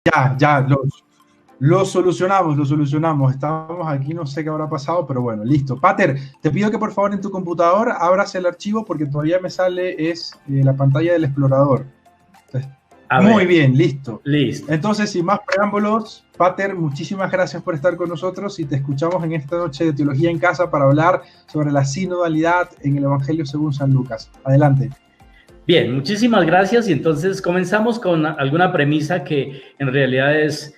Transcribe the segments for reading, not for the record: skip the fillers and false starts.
Ya, lo solucionamos, lo solucionamos. Estábamos aquí, no sé qué habrá pasado, pero bueno, listo. Pater, te pido que por favor en tu computador abras el archivo porque todavía me sale la pantalla del explorador. Entonces, A muy ver, bien, listo. listo. Entonces, sin más preámbulos, Pater, muchísimas gracias por estar con nosotros y te escuchamos en esta noche de Teología en Casa para hablar sobre la sinodalidad en el Evangelio según San Lucas. Adelante. Bien, muchísimas gracias. Y entonces comenzamos con alguna premisa que en realidad es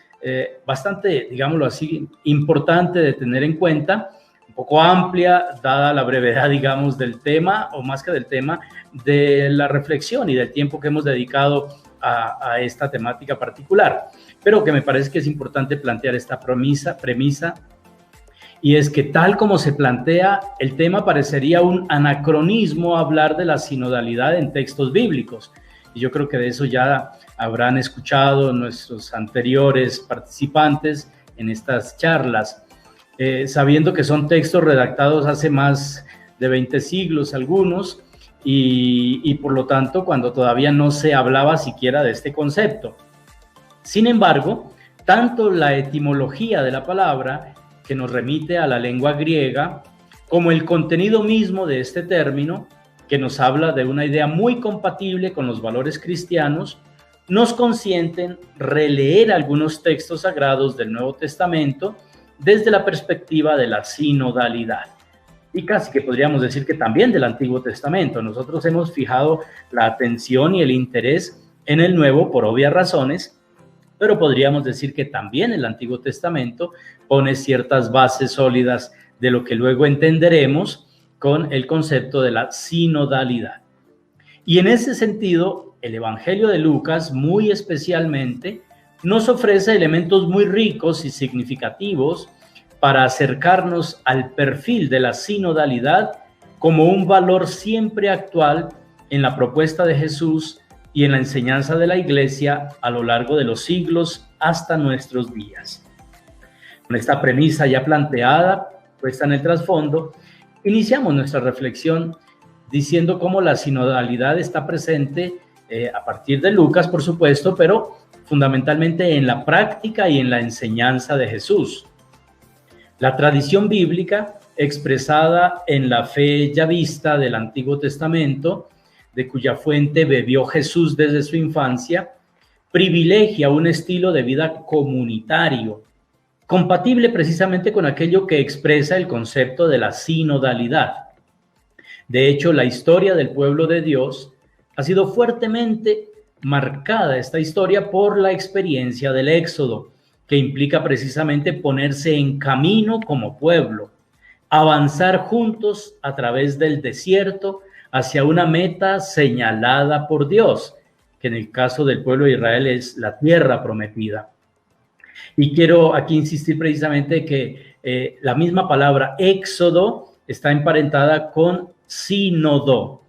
bastante, digámoslo así, importante de tener en cuenta, un poco amplia, dada la brevedad, digamos, del tema, o más que del tema, de la reflexión y del tiempo que hemos dedicado a esta temática particular. Pero que me parece que es importante plantear esta premisa, y es que tal como se plantea el tema parecería un anacronismo hablar de la sinodalidad en textos bíblicos. Y yo creo que de eso ya habrán escuchado nuestros anteriores participantes en estas charlas, sabiendo que son textos redactados hace más de 20 siglos algunos, y por lo tanto cuando todavía no se hablaba siquiera de este concepto. Sin embargo, tanto la etimología de la palabra, que nos remite a la lengua griega, como el contenido mismo de este término, que nos habla de una idea muy compatible con los valores cristianos, nos consienten releer algunos textos sagrados del Nuevo Testamento desde la perspectiva de la sinodalidad. Y casi que podríamos decir que también del Antiguo Testamento. Nosotros hemos fijado la atención y el interés en el Nuevo por obvias razones, pero podríamos decir que también el Antiguo Testamento pone ciertas bases sólidas de lo que luego entenderemos con el concepto de la sinodalidad. Y en ese sentido, el Evangelio de Lucas, muy especialmente, nos ofrece elementos muy ricos y significativos para acercarnos al perfil de la sinodalidad como un valor siempre actual en la propuesta de Jesús y en la enseñanza de la Iglesia a lo largo de los siglos hasta nuestros días. Con esta premisa ya planteada, puesta en el trasfondo, iniciamos nuestra reflexión diciendo cómo la sinodalidad está presente a partir de Lucas, por supuesto, pero fundamentalmente en la práctica y en la enseñanza de Jesús. La tradición bíblica, expresada en la fe ya vista del Antiguo Testamento, de cuya fuente bebió Jesús desde su infancia, privilegia un estilo de vida comunitario, compatible precisamente con aquello que expresa el concepto de la sinodalidad. De hecho, la historia del pueblo de Dios ha sido fuertemente marcada, esta historia, por la experiencia del Éxodo, que implica precisamente ponerse en camino como pueblo, avanzar juntos a través del desierto hacia una meta señalada por Dios, que en el caso del pueblo de Israel es la tierra prometida. Y quiero aquí insistir precisamente que la misma palabra éxodo está emparentada con sínodo.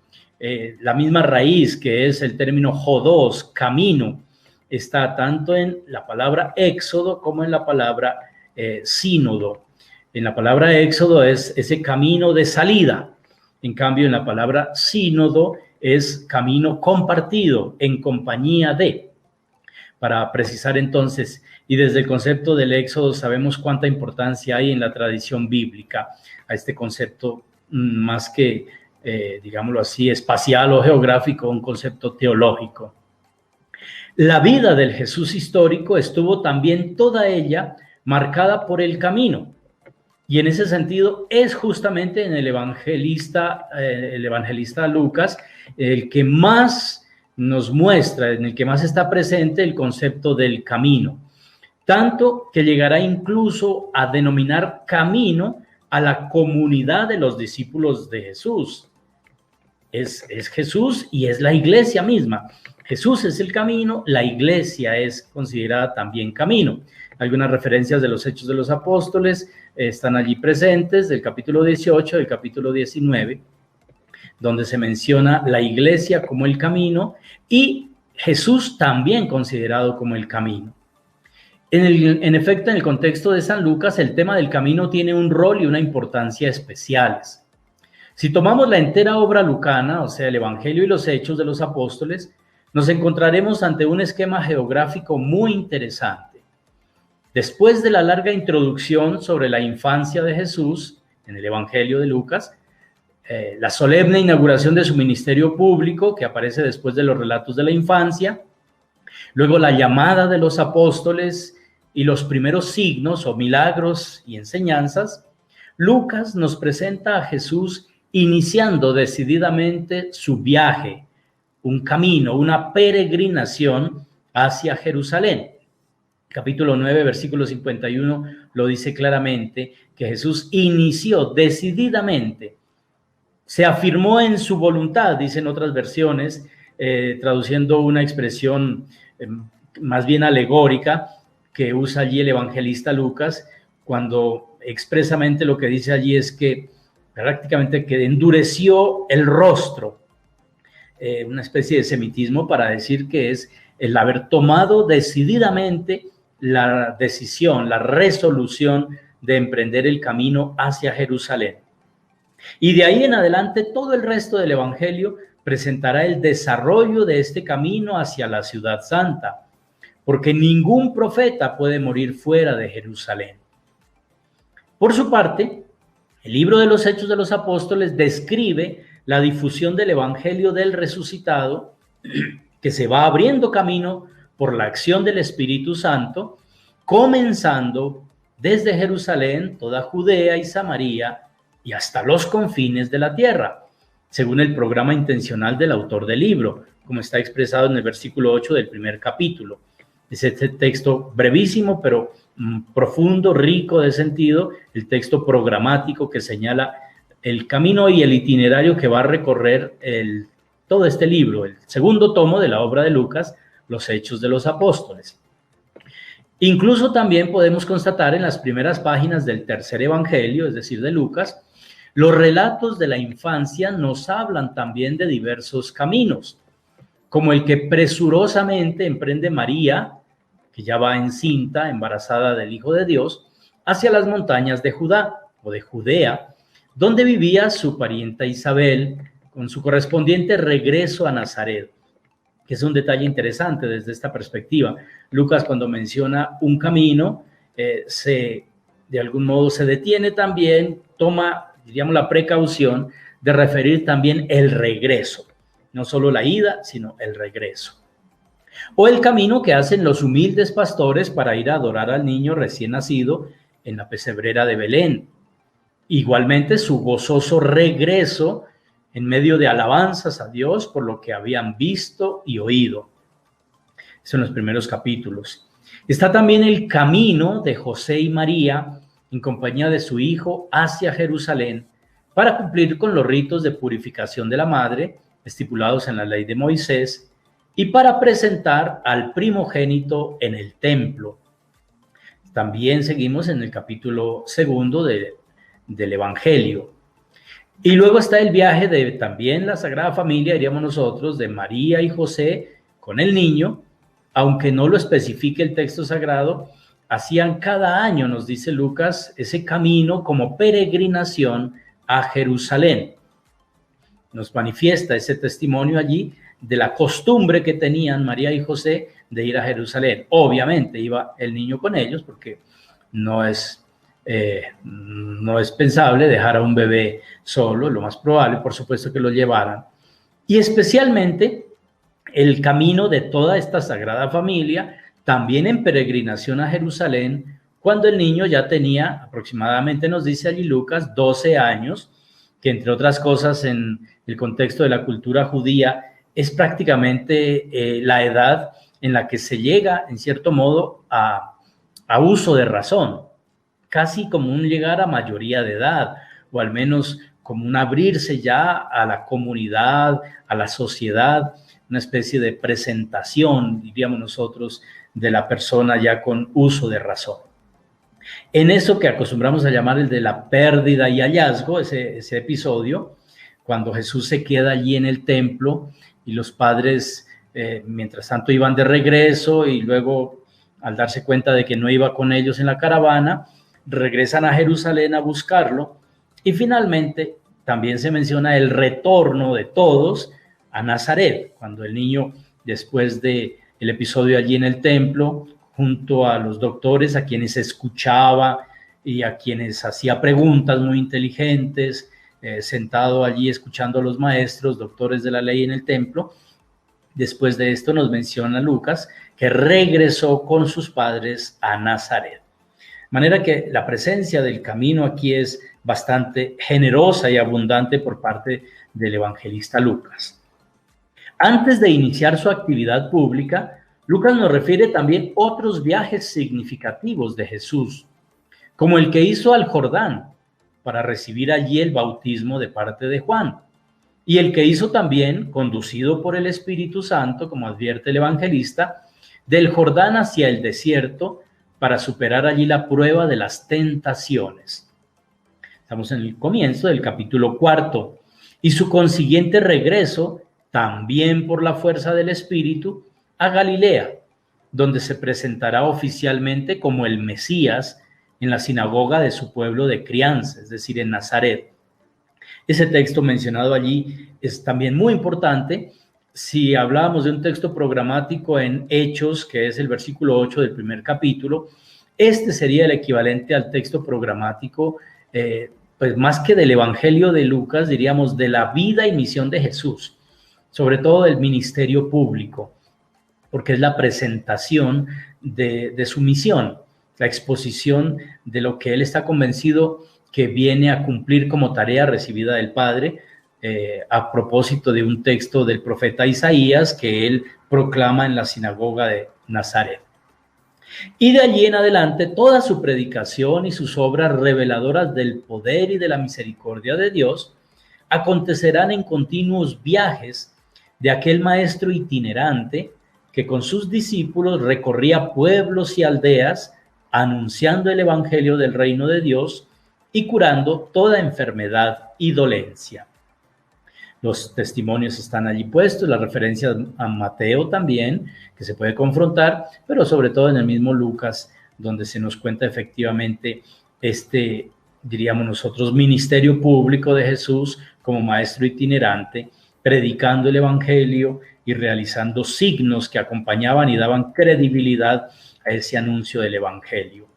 La misma raíz, que es el término jodos, camino, está tanto en la palabra éxodo como en la palabra sínodo. En la palabra éxodo es ese camino de salida. En cambio, en la palabra sínodo es camino compartido, en compañía de. Para precisar entonces, y desde el concepto del éxodo sabemos cuánta importancia hay en la tradición bíblica a este concepto, más que, digámoslo así, espacial o geográfico, un concepto teológico. La vida del Jesús histórico estuvo también toda ella marcada por el camino. Y en ese sentido es justamente en el evangelista Lucas el que más nos muestra, en el que más está presente el concepto del camino. Tanto que llegará incluso a denominar camino a la comunidad de los discípulos de Jesús. Es Jesús y es la iglesia misma. Jesús es el camino, la iglesia es considerada también camino. Algunas referencias de los Hechos de los Apóstoles están allí presentes, del capítulo 18, del capítulo 19, donde se menciona la iglesia como el camino y Jesús también considerado como el camino. En efecto, en el contexto de San Lucas, el tema del camino tiene un rol y una importancia especiales. Si tomamos la entera obra lucana, o sea, el Evangelio y los Hechos de los Apóstoles, nos encontraremos ante un esquema geográfico muy interesante. Después de la larga introducción sobre la infancia de Jesús en el Evangelio de Lucas, la solemne inauguración de su ministerio público, que aparece después de los relatos de la infancia, luego la llamada de los apóstoles y los primeros signos o milagros y enseñanzas, Lucas nos presenta a Jesús iniciando decididamente su viaje, un camino, una peregrinación hacia Jerusalén. Capítulo 9, versículo 51 lo dice claramente, que Jesús inició decididamente, se afirmó en su voluntad, dicen otras versiones, traduciendo una expresión más bien alegórica que usa allí el evangelista Lucas, cuando expresamente lo que dice allí es que prácticamente que endureció el rostro, una especie de semitismo para decir que es el haber tomado decididamente la decisión, la resolución de emprender el camino hacia Jerusalén. Y de ahí en adelante todo el resto del Evangelio presentará el desarrollo de este camino hacia la ciudad santa, porque ningún profeta puede morir fuera de Jerusalén. Por su parte, el libro de los Hechos de los Apóstoles describe la difusión del Evangelio del resucitado, que se va abriendo camino por la acción del Espíritu Santo, comenzando desde Jerusalén, toda Judea y Samaria, y hasta los confines de la tierra, según el programa intencional del autor del libro, como está expresado en el versículo 8 del primer capítulo. Es este texto brevísimo, pero profundo, rico de sentido, el texto programático que señala el camino y el itinerario que va a recorrer todo este libro, el segundo tomo de la obra de Lucas, los Hechos de los Apóstoles. Incluso también podemos constatar en las primeras páginas del tercer evangelio, es decir, de Lucas, los relatos de la infancia nos hablan también de diversos caminos, como el que presurosamente emprende María, que ya va encinta, embarazada del Hijo de Dios, hacia las montañas de Judá o de Judea, donde vivía su parienta Isabel, con su correspondiente regreso a Nazaret, que es un detalle interesante desde esta perspectiva. Lucas, cuando menciona un camino, de algún modo se detiene también, toma, diríamos, la precaución de referir también el regreso, no solo la ida, sino el regreso. O el camino que hacen los humildes pastores para ir a adorar al niño recién nacido en la pesebrera de Belén. Igualmente su gozoso regreso en medio de alabanzas a Dios por lo que habían visto y oído. Eso son los primeros capítulos. Está también el camino de José y María en compañía de su hijo hacia Jerusalén para cumplir con los ritos de purificación de la madre estipulados en la ley de Moisés y para presentar al primogénito en el templo. También seguimos en el capítulo 2 del Evangelio. Y luego está el viaje de también la Sagrada Familia, diríamos nosotros, de María y José con el niño, aunque no lo especifique el texto sagrado, hacían cada año, nos dice Lucas, ese camino como peregrinación a Jerusalén. Nos manifiesta ese testimonio allí de la costumbre que tenían María y José de ir a Jerusalén. Obviamente iba el niño con ellos porque no es pensable dejar a un bebé solo, lo más probable, por supuesto, que lo llevaran. Y especialmente el camino de toda esta Sagrada Familia, también en peregrinación a Jerusalén, cuando el niño ya tenía aproximadamente, nos dice allí Lucas, 12 años, que entre otras cosas en el contexto de la cultura judía es prácticamente la edad en la que se llega, en cierto modo, a uso de razón, casi como un llegar a mayoría de edad, o al menos como un abrirse ya a la comunidad, a la sociedad, una especie de presentación, diríamos nosotros, de la persona ya con uso de razón. En eso que acostumbramos a llamar el de la pérdida y hallazgo, ese episodio, cuando Jesús se queda allí en el templo y los padres, mientras tanto, iban de regreso y luego, al darse cuenta de que no iba con ellos en la caravana, regresan a Jerusalén a buscarlo. Y finalmente también se menciona el retorno de todos a Nazaret, cuando el niño después del episodio allí en el templo, junto a los doctores a quienes escuchaba y a quienes hacía preguntas muy inteligentes, sentado allí escuchando a los maestros, doctores de la ley en el templo. Después de esto nos menciona Lucas que regresó con sus padres a Nazaret. De manera que la presencia del camino aquí es bastante generosa y abundante por parte del evangelista Lucas. Antes de iniciar su actividad pública, Lucas nos refiere también otros viajes significativos de Jesús, como el que hizo al Jordán para recibir allí el bautismo de parte de Juan, y el que hizo también, conducido por el Espíritu Santo, como advierte el evangelista, del Jordán hacia el desierto para superar allí la prueba de las tentaciones. Estamos en el comienzo del capítulo 4, y su consiguiente regreso, también por la fuerza del Espíritu, a Galilea, donde se presentará oficialmente como el Mesías en la sinagoga de su pueblo de crianza, es decir, en Nazaret. Ese texto mencionado allí es también muy importante. Si hablábamos de un texto programático en Hechos, que es el versículo 8 del primer capítulo, este sería el equivalente al texto programático, pues más que del Evangelio de Lucas, diríamos de la vida y misión de Jesús, sobre todo del ministerio público, porque es la presentación de su misión, la exposición de lo que él está convencido que viene a cumplir como tarea recibida del Padre, a propósito de un texto del profeta Isaías que él proclama en la sinagoga de Nazaret. Y de allí en adelante toda su predicación y sus obras reveladoras del poder y de la misericordia de Dios acontecerán en continuos viajes de aquel maestro itinerante que con sus discípulos recorría pueblos y aldeas anunciando el evangelio del reino de Dios y curando toda enfermedad y dolencia. Los testimonios están allí puestos, las referencias a Mateo también, que se puede confrontar, pero sobre todo en el mismo Lucas, donde se nos cuenta efectivamente diríamos nosotros, ministerio público de Jesús como maestro itinerante, predicando el evangelio y realizando signos que acompañaban y daban credibilidad a ese anuncio del evangelio.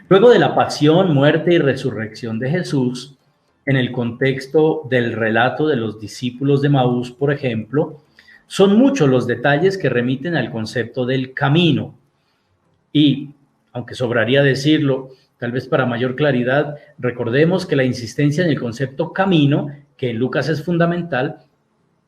Luego de la pasión, muerte y resurrección de Jesús, en el contexto del relato de los discípulos de Maús, por ejemplo, son muchos los detalles que remiten al concepto del camino. Y, aunque sobraría decirlo, tal vez para mayor claridad, recordemos que la insistencia en el concepto camino, que en Lucas es fundamental,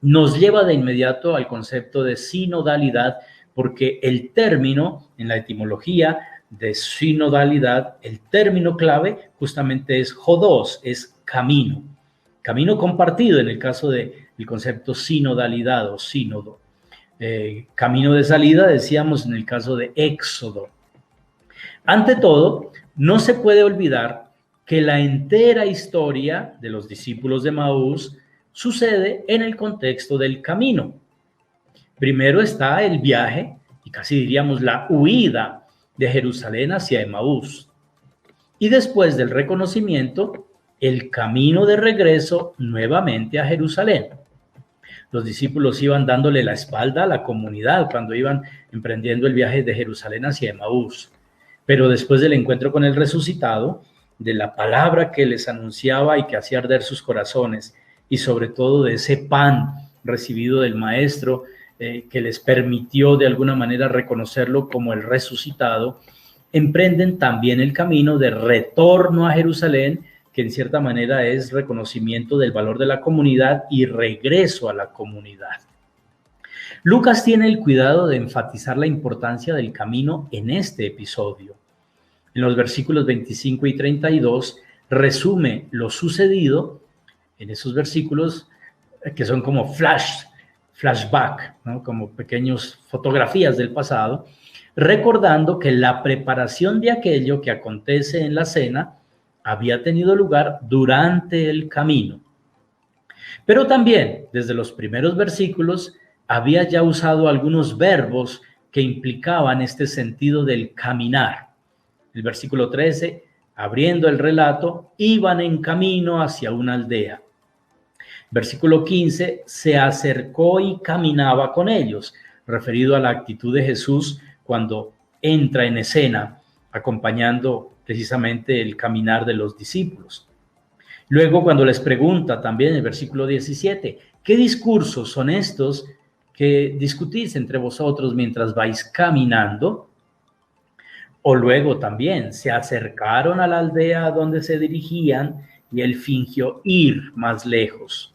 nos lleva de inmediato al concepto de sinodalidad, porque el término, en la etimología de sinodalidad, el término clave justamente es hodos, es camino. Camino compartido en el caso del concepto sinodalidad o sínodo. Camino de salida, decíamos, en el caso de éxodo. Ante todo, no se puede olvidar que la entera historia de los discípulos de Maús sucede en el contexto del camino. Primero está el viaje, y casi diríamos la huida de Jerusalén hacia Emaús. Y después del reconocimiento, el camino de regreso nuevamente a Jerusalén. Los discípulos iban dándole la espalda a la comunidad cuando iban emprendiendo el viaje de Jerusalén hacia Emaús. Pero después del encuentro con el resucitado, de la palabra que les anunciaba y que hacía arder sus corazones, y sobre todo de ese pan recibido del Maestro, que les permitió de alguna manera reconocerlo como el resucitado, emprenden también el camino de retorno a Jerusalén, que en cierta manera es reconocimiento del valor de la comunidad y regreso a la comunidad. Lucas tiene el cuidado de enfatizar la importancia del camino en este episodio. En los versículos 25 y 32 resume lo sucedido en esos versículos que son como flashback, ¿no? Como pequeñas fotografías del pasado, recordando que la preparación de aquello que acontece en la cena había tenido lugar durante el camino. Pero también, desde los primeros versículos, había ya usado algunos verbos que implicaban este sentido del caminar. El versículo 13, abriendo el relato, iban en camino hacia una aldea. Versículo 15, se acercó y caminaba con ellos, referido a la actitud de Jesús cuando entra en escena, acompañando precisamente el caminar de los discípulos. Luego, cuando les pregunta también en el versículo 17, ¿qué discursos son estos que discutís entre vosotros mientras vais caminando? O luego también se acercaron a la aldea donde se dirigían y él fingió ir más lejos.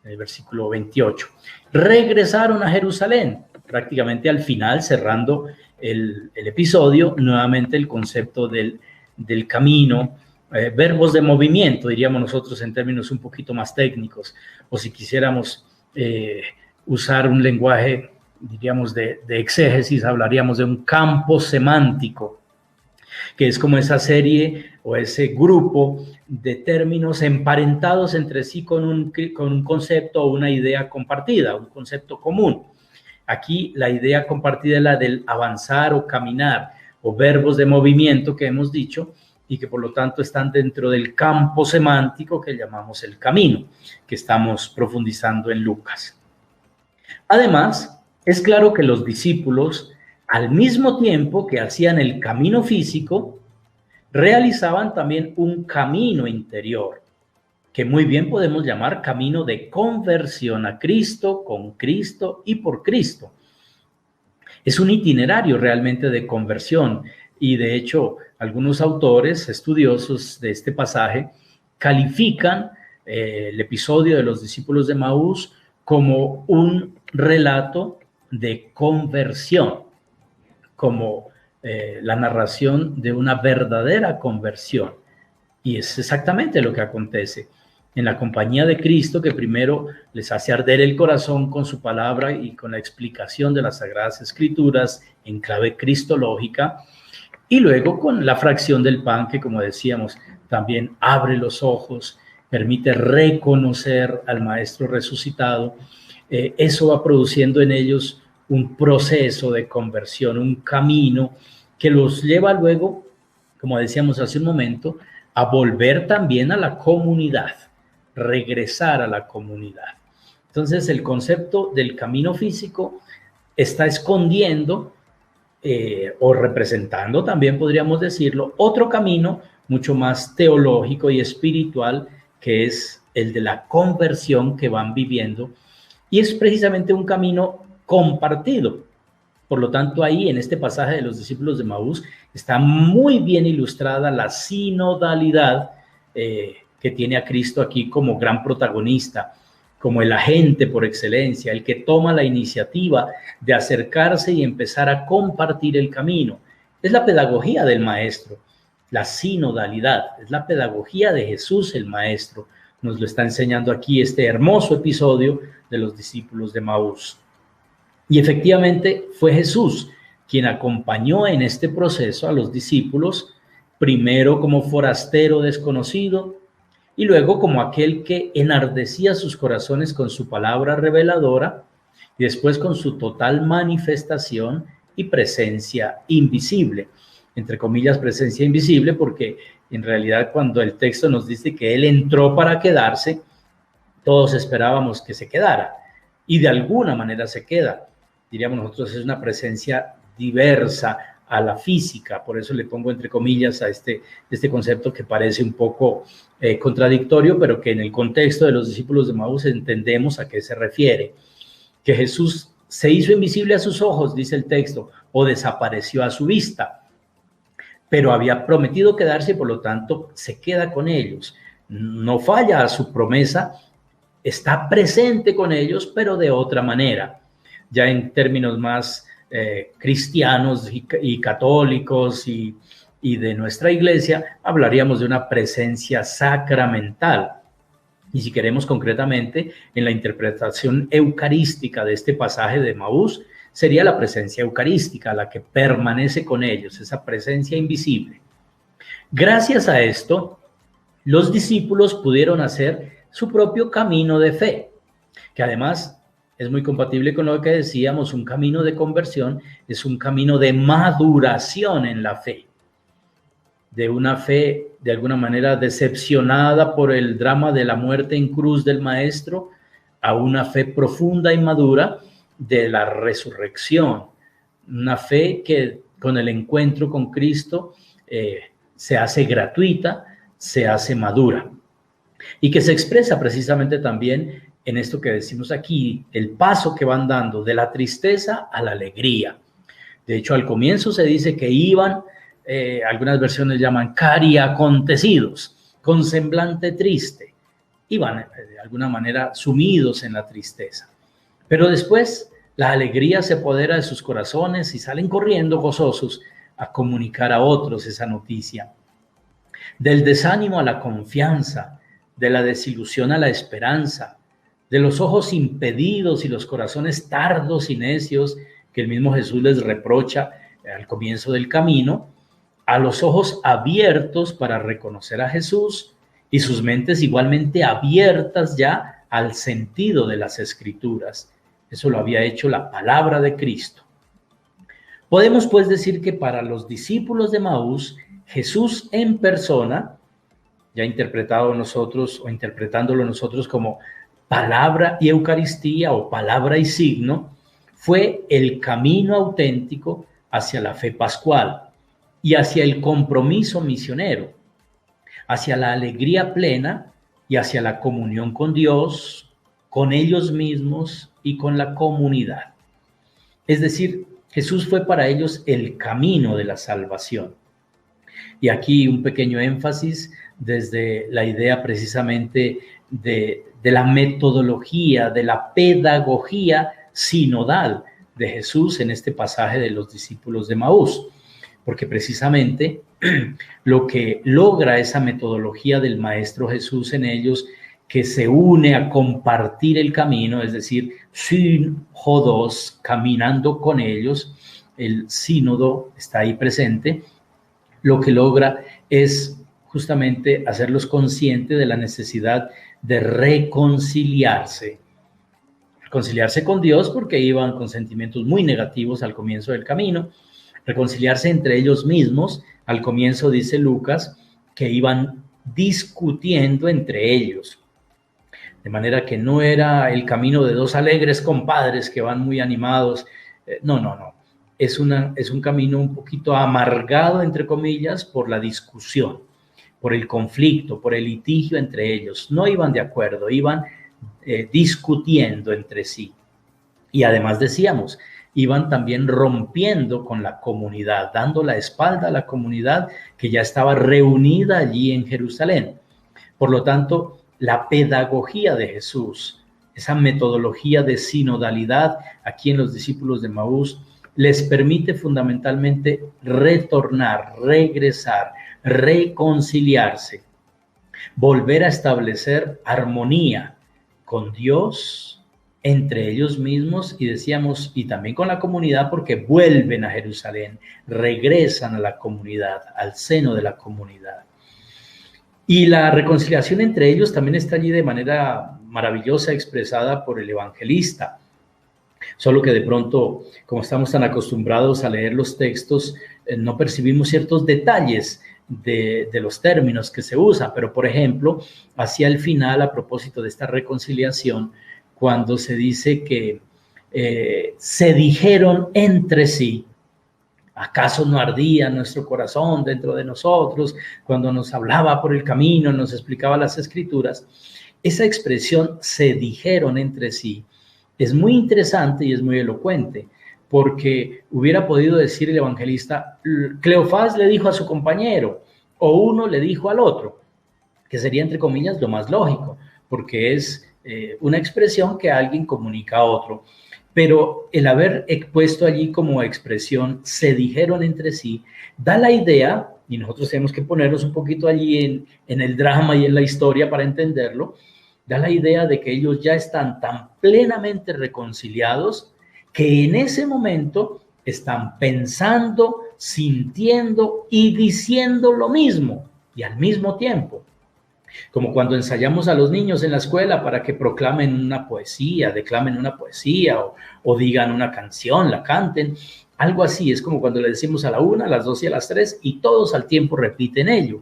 En el versículo 28. Regresaron a Jerusalén, prácticamente al final, cerrando el episodio, nuevamente el concepto del camino, verbos de movimiento, diríamos nosotros en términos un poquito más técnicos, o si quisiéramos usar un lenguaje, diríamos, de exégesis, hablaríamos de un campo semántico, que es como esa serie o ese grupo de términos emparentados entre sí con un concepto o una idea compartida, un concepto común. Aquí la idea compartida es la del avanzar o caminar, o verbos de movimiento que hemos dicho, y que por lo tanto están dentro del campo semántico que llamamos el camino, que estamos profundizando en Lucas. Además, es claro que los discípulos, al mismo tiempo que hacían el camino físico, realizaban también un camino interior, que muy bien podemos llamar camino de conversión a Cristo, con Cristo y por Cristo. Es un itinerario realmente de conversión, y de hecho algunos autores estudiosos de este pasaje califican el episodio de los discípulos de Maús como un relato de conversión, como la narración de una verdadera conversión. Y es exactamente lo que acontece en la compañía de Cristo, que primero les hace arder el corazón con su palabra y con la explicación de las Sagradas Escrituras en clave cristológica, y luego con la fracción del pan, que como decíamos, también abre los ojos, permite reconocer al Maestro resucitado. Eso va produciendo en ellos un proceso de conversión, un camino que los lleva luego, como decíamos hace un momento, a volver también a la comunidad, regresar a la comunidad. Entonces, el concepto del camino físico está escondiendo o representando, también podríamos decirlo, otro camino mucho más teológico y espiritual, que es el de la conversión que van viviendo, y es precisamente un camino compartido. Por lo tanto, ahí en este pasaje de los discípulos de Maús está muy bien ilustrada la sinodalidad que tiene a Cristo aquí como gran protagonista, como el agente por excelencia, el que toma la iniciativa de acercarse y empezar a compartir el camino. Es la pedagogía del Maestro, la sinodalidad, es la pedagogía de Jesús el Maestro. Nos lo está enseñando aquí este hermoso episodio de los discípulos de Maús. Y efectivamente fue Jesús quien acompañó en este proceso a los discípulos, primero como forastero desconocido y luego como aquel que enardecía sus corazones con su palabra reveladora y después con su total manifestación y presencia invisible. Entre comillas, presencia invisible, porque en realidad cuando el texto nos dice que él entró para quedarse, todos esperábamos que se quedara y de alguna manera se queda. Diríamos nosotros, es una presencia diversa a la física, por eso le pongo entre comillas a este concepto que parece un poco contradictorio, pero que en el contexto de los discípulos de Maús entendemos a qué se refiere. Que Jesús se hizo invisible a sus ojos, dice el texto, o desapareció a su vista, pero había prometido quedarse y por lo tanto se queda con ellos. No falla a su promesa, está presente con ellos, pero de otra manera. Ya en términos más cristianos y católicos y de nuestra iglesia, hablaríamos de una presencia sacramental. Y si queremos concretamente, en la interpretación eucarística de este pasaje de Maús, sería la presencia eucarística la que permanece con ellos, esa presencia invisible. Gracias a esto, los discípulos pudieron hacer su propio camino de fe, que además es muy compatible con lo que decíamos, un camino de conversión es un camino de maduración en la fe. de una fe de alguna manera decepcionada por el drama de la muerte en cruz del Maestro, a una fe profunda y madura de la resurrección, una fe que con el encuentro con Cristo se hace gratuita, se hace madura, y que se expresa precisamente también en esto que decimos aquí, el paso que van dando de la tristeza a la alegría. De hecho, al comienzo se dice que iban, algunas versiones llaman cariacontecidos, con semblante triste, iban de alguna manera sumidos en la tristeza. Pero después la alegría se apodera de sus corazones y salen corriendo gozosos a comunicar a otros esa noticia. Del desánimo a la confianza, de la desilusión a la esperanza, de los ojos impedidos y los corazones tardos y necios que el mismo Jesús les reprocha al comienzo del camino, a los ojos abiertos para reconocer a Jesús y sus mentes igualmente abiertas ya al sentido de las Escrituras. Eso lo había hecho la palabra de Cristo. Podemos pues decir que para los discípulos de Maús, Jesús en persona, ya interpretándolo nosotros como palabra y Eucaristía o palabra y signo, fue el camino auténtico hacia la fe pascual y hacia el compromiso misionero, hacia la alegría plena y hacia la comunión con Dios, con ellos mismos y con la comunidad. Es decir, Jesús fue para ellos el camino de la salvación. Y aquí un pequeño énfasis desde la idea precisamente de la metodología, de la pedagogía sinodal de Jesús en este pasaje de los discípulos de Maús, porque precisamente lo que logra esa metodología del Maestro Jesús en ellos, que se une a compartir el camino, es decir, sínodos, caminando con ellos, el sínodo está ahí presente, lo que logra es justamente hacerlos conscientes de la necesidad de reconciliarse con Dios, porque iban con sentimientos muy negativos al comienzo del camino, reconciliarse entre ellos mismos. Al comienzo dice Lucas que iban discutiendo entre ellos, de manera que no era el camino de dos alegres compadres que van muy animados, no. Es un camino un poquito amargado, entre comillas, por la discusión, por el conflicto, por el litigio entre ellos. No iban de acuerdo, iban discutiendo entre sí. Y además decíamos, iban también rompiendo con la comunidad, dando la espalda a la comunidad que ya estaba reunida allí en Jerusalén. Por lo tanto, la pedagogía de Jesús, esa metodología de sinodalidad aquí en los discípulos de Maús, les permite fundamentalmente retornar, regresar, reconciliarse, volver a establecer armonía con Dios, entre ellos mismos, y decíamos, y también con la comunidad, porque vuelven a Jerusalén, regresan a la comunidad, al seno de la comunidad. Y la reconciliación entre ellos también está allí de manera maravillosa expresada por el evangelista. Solo que de pronto, como estamos tan acostumbrados a leer los textos, no percibimos ciertos detalles de los términos que se usan. Pero, por ejemplo, hacia el final, a propósito de esta reconciliación, cuando se dice que se dijeron entre sí, ¿acaso no ardía nuestro corazón dentro de nosotros cuando nos hablaba por el camino, nos explicaba las Escrituras? Esa expresión, se dijeron entre sí, es muy interesante y es muy elocuente, porque hubiera podido decir el evangelista, Cleofás le dijo a su compañero, o uno le dijo al otro, que sería, entre comillas, lo más lógico, porque es una expresión que alguien comunica a otro. Pero el haber puesto allí como expresión, se dijeron entre sí, da la idea, y nosotros tenemos que ponernos un poquito allí en el drama y en la historia para entenderlo, da la idea de que ellos ya están tan plenamente reconciliados que en ese momento están pensando, sintiendo y diciendo lo mismo y al mismo tiempo. Como cuando ensayamos a los niños en la escuela para que proclamen una poesía, declamen una poesía o digan una canción, la canten. Algo así, es como cuando le decimos a la 1, a las 2 y a las 3 y todos al tiempo repiten ello.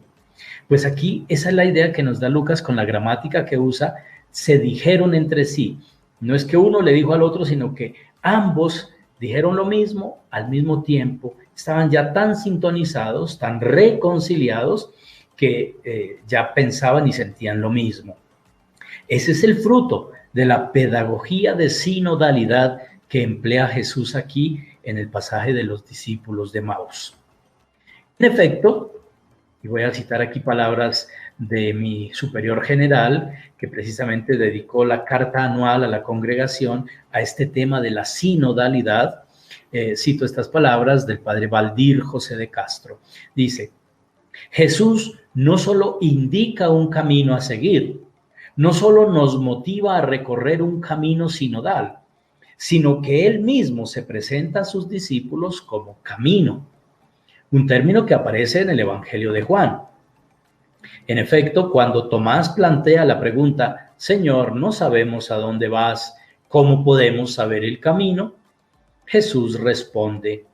Pues aquí esa es la idea que nos da Lucas con la gramática que usa, se dijeron entre sí. No es que uno le dijo al otro, sino que ambos dijeron lo mismo al mismo tiempo, estaban ya tan sintonizados, tan reconciliados, que ya pensaban y sentían lo mismo. Ese es el fruto de la pedagogía de sinodalidad que emplea Jesús aquí en el pasaje de los discípulos de Maús. En efecto, y voy a citar aquí palabras de mi superior general, que precisamente dedicó la carta anual a la congregación a este tema de la sinodalidad. Cito estas palabras del padre Valdir José de Castro. Dice: Jesús no solo indica un camino a seguir, no solo nos motiva a recorrer un camino sinodal, sino que él mismo se presenta a sus discípulos como camino, un término que aparece en el Evangelio de Juan. En efecto, cuando Tomás plantea la pregunta: Señor, no sabemos a dónde vas, ¿cómo podemos saber el camino? Jesús responde: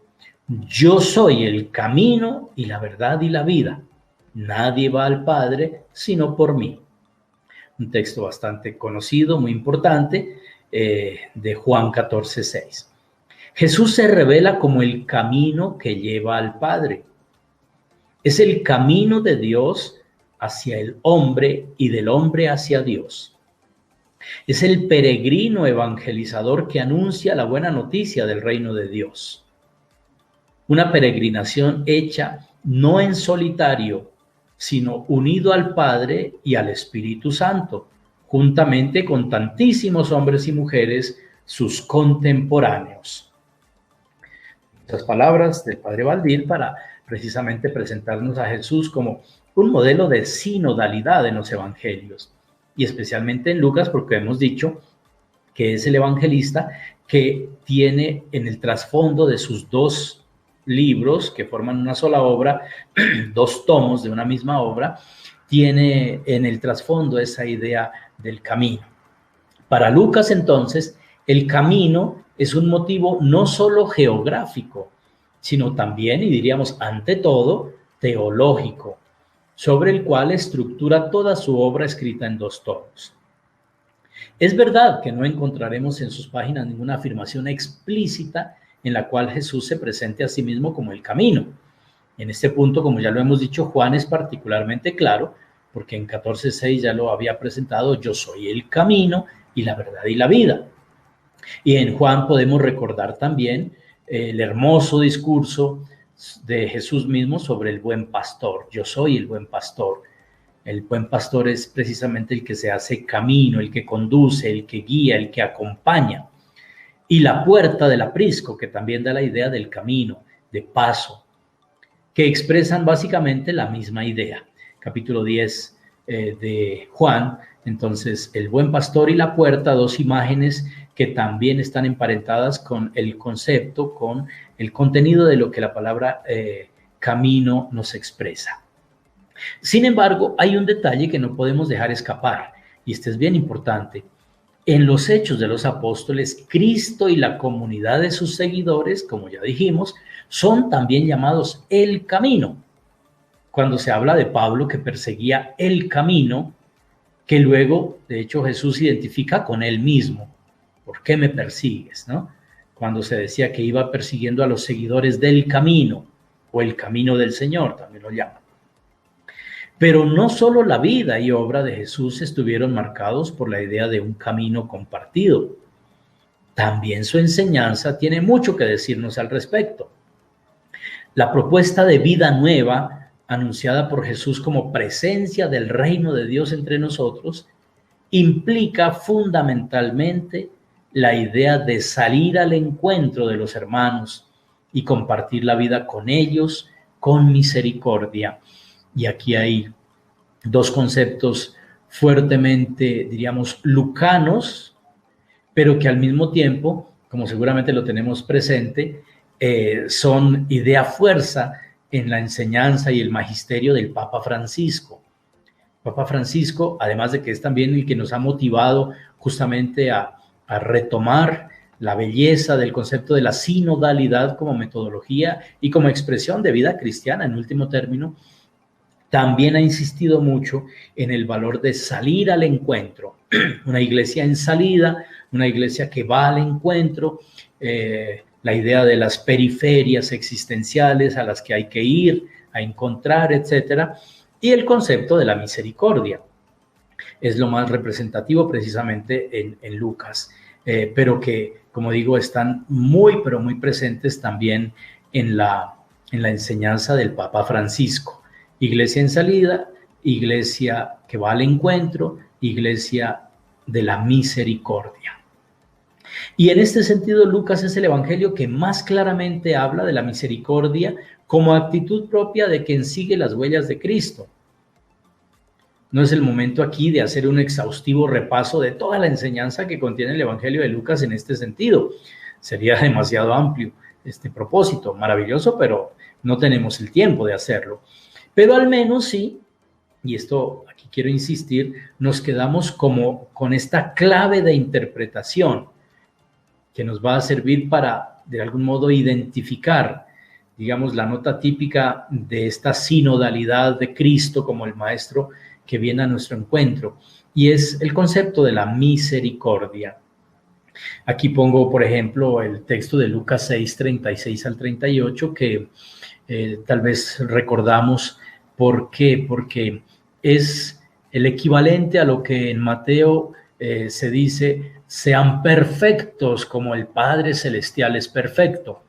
yo soy el camino y la verdad y la vida. Nadie va al Padre sino por mí. Un texto bastante conocido, muy importante, de Juan 14:6. Jesús se revela como el camino que lleva al Padre. Es el camino de Dios hacia el hombre y del hombre hacia Dios. Es el peregrino evangelizador que anuncia la buena noticia del reino de Dios. Una peregrinación hecha no en solitario, sino unido al Padre y al Espíritu Santo, juntamente con tantísimos hombres y mujeres, sus contemporáneos. Estas palabras del padre Valdir para precisamente presentarnos a Jesús como un modelo de sinodalidad en los evangelios, y especialmente en Lucas, porque hemos dicho que es el evangelista que tiene en el trasfondo de sus dos libros que forman una sola obra, dos tomos de una misma obra, tiene en el trasfondo esa idea del camino. Para Lucas, entonces, el camino es un motivo no solo geográfico, sino también, y diríamos ante todo, teológico, sobre el cual estructura toda su obra escrita en dos tomos. Es verdad que no encontraremos en sus páginas ninguna afirmación explícita en la cual Jesús se presente a sí mismo como el camino. En este punto, como ya lo hemos dicho, Juan es particularmente claro, porque en 14:6 ya lo había presentado: yo soy el camino y la verdad y la vida. Y en Juan podemos recordar también el hermoso discurso de Jesús mismo sobre el buen pastor. Yo soy el buen pastor. El buen pastor es precisamente el que se hace camino, el que conduce, el que guía, el que acompaña. Y la puerta del aprisco, que también da la idea del camino, de paso, que expresan básicamente la misma idea. Capítulo 10 de Juan, entonces, el buen pastor y la puerta, dos imágenes que también están emparentadas con el concepto, con el contenido de lo que la palabra camino nos expresa. Sin embargo, hay un detalle que no podemos dejar escapar, y este es bien importante. En los Hechos de los Apóstoles, Cristo y la comunidad de sus seguidores, como ya dijimos, son también llamados el camino. Cuando se habla de Pablo que perseguía el camino, que luego, de hecho, Jesús identifica con él mismo. ¿Por qué me persigues? ¿No? Cuando se decía que iba persiguiendo a los seguidores del camino, o el camino del Señor, también lo llaman. Pero no solo la vida y obra de Jesús estuvieron marcados por la idea de un camino compartido. También su enseñanza tiene mucho que decirnos al respecto. La propuesta de vida nueva, anunciada por Jesús como presencia del reino de Dios entre nosotros, implica fundamentalmente la idea de salir al encuentro de los hermanos y compartir la vida con ellos con misericordia. Y aquí hay dos conceptos fuertemente, diríamos, lucanos, pero que al mismo tiempo, como seguramente lo tenemos presente, son idea fuerza en la enseñanza y el magisterio del Papa Francisco. Papa Francisco, además de que es también el que nos ha motivado justamente a retomar la belleza del concepto de la sinodalidad como metodología y como expresión de vida cristiana, en último término, también ha insistido mucho en el valor de salir al encuentro. Una iglesia en salida, una iglesia que va al encuentro, la idea de las periferias existenciales a las que hay que ir, a encontrar, etcétera, y el concepto de la misericordia. Es lo más representativo precisamente en Lucas, pero que, como digo, están muy, pero muy presentes también en la enseñanza del Papa Francisco. Iglesia en salida, iglesia que va al encuentro, iglesia de la misericordia. Y en este sentido, Lucas es el evangelio que más claramente habla de la misericordia como actitud propia de quien sigue las huellas de Cristo. No es el momento aquí de hacer un exhaustivo repaso de toda la enseñanza que contiene el evangelio de Lucas en este sentido. Sería demasiado amplio este propósito, maravilloso, pero no tenemos el tiempo de hacerlo. Pero al menos sí, y esto aquí quiero insistir, nos quedamos como con esta clave de interpretación que nos va a servir para, de algún modo, identificar, digamos, la nota típica de esta sinodalidad de Cristo como el Maestro que viene a nuestro encuentro, y es el concepto de la misericordia. Aquí pongo, por ejemplo, el texto de Lucas 6, 36 al 38, que tal vez recordamos. ¿Por qué? Porque es el equivalente a lo que en Mateo se dice: sean perfectos como el Padre Celestial es perfecto.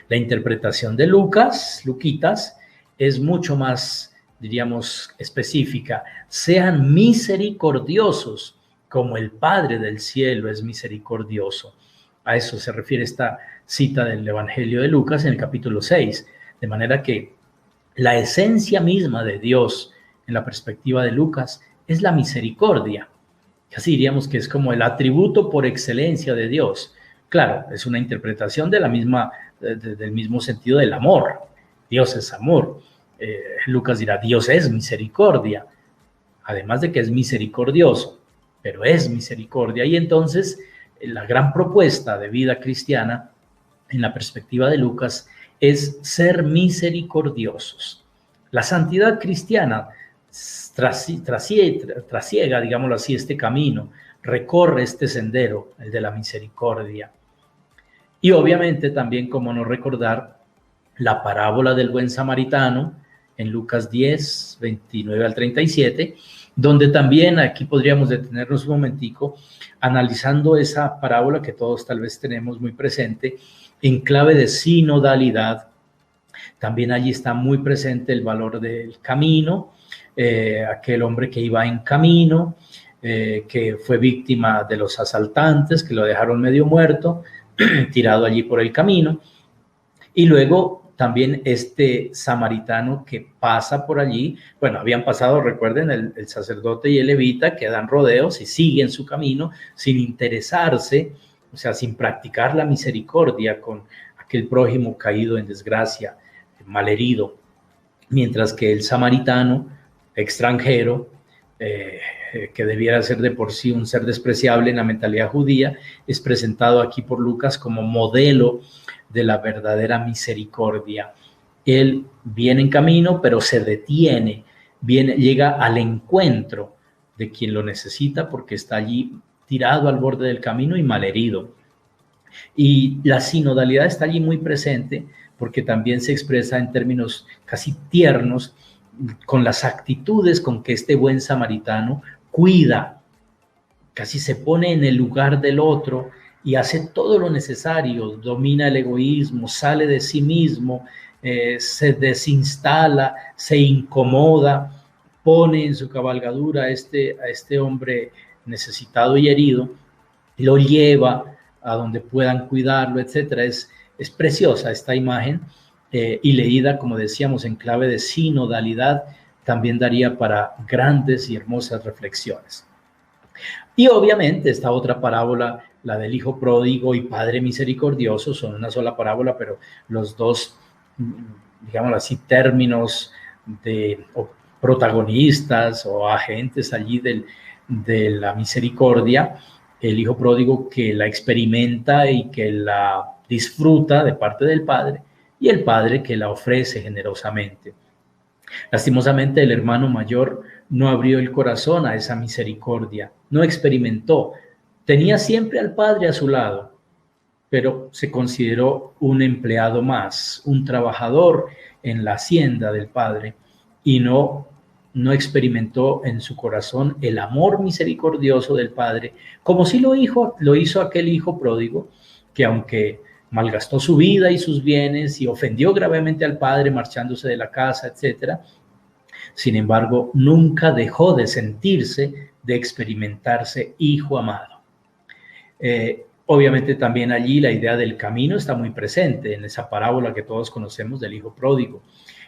La interpretación de Luquitas, es mucho más, diríamos, específica: sean misericordiosos como el Padre del cielo es misericordioso. A eso se refiere esta cita del Evangelio de Lucas en el capítulo 6, de manera que la esencia misma de Dios, en la perspectiva de Lucas, es la misericordia. Casi diríamos que es como el atributo por excelencia de Dios. Claro, es una interpretación de del mismo sentido del amor. Dios es amor. Lucas dirá: Dios es misericordia, además de que es misericordioso, pero es misericordia. Y entonces la gran propuesta de vida cristiana, en la perspectiva de Lucas, es ser misericordiosos. La santidad cristiana trasiega, digámoslo así, este camino, recorre este sendero, el de la misericordia. Y obviamente también, como no recordar, la parábola del buen samaritano en Lucas 10, 29 al 37, donde también aquí podríamos detenernos un momentico analizando esa parábola que todos tal vez tenemos muy presente, en clave de sinodalidad. También allí está muy presente el valor del camino, aquel hombre que iba en camino, que fue víctima de los asaltantes, que lo dejaron medio muerto, tirado allí por el camino, y luego también este samaritano que pasa por allí. Bueno, habían pasado, recuerden, el sacerdote y el levita, que dan rodeos y siguen su camino sin interesarse, o sea, sin practicar la misericordia con aquel prójimo caído en desgracia, malherido, mientras que el samaritano, extranjero, que debiera ser de por sí un ser despreciable en la mentalidad judía, es presentado aquí por Lucas como modelo de la verdadera misericordia. Él viene en camino, pero se detiene, llega al encuentro de quien lo necesita, porque está allí tirado al borde del camino y malherido. Y la sinodalidad está allí muy presente, porque también se expresa en términos casi tiernos con las actitudes con que este buen samaritano cuida, casi se pone en el lugar del otro y hace todo lo necesario, domina el egoísmo, sale de sí mismo, se desinstala, se incomoda, pone en su cabalgadura a este hombre necesitado y herido, lo lleva a donde puedan cuidarlo, etcétera. Es preciosa esta imagen, y leída, como decíamos, en clave de sinodalidad, también daría para grandes y hermosas reflexiones. Y obviamente esta otra parábola, la del hijo pródigo y padre misericordioso, son una sola parábola, pero los dos, digámoslo así, términos o protagonistas o agentes allí de la misericordia, el hijo pródigo que la experimenta y que la disfruta de parte del padre, y el padre que la ofrece generosamente. Lastimosamente, el hermano mayor no abrió el corazón a esa misericordia, no experimentó. Tenía siempre al padre a su lado, pero se consideró un empleado más, un trabajador en la hacienda del padre, y no experimentó en su corazón el amor misericordioso del padre, como sí lo hizo aquel hijo pródigo, que aunque malgastó su vida y sus bienes y ofendió gravemente al padre marchándose de la casa, etcétera, sin embargo, nunca dejó de sentirse, de experimentarse hijo amado. Obviamente también allí la idea del camino está muy presente en esa parábola que todos conocemos del hijo pródigo.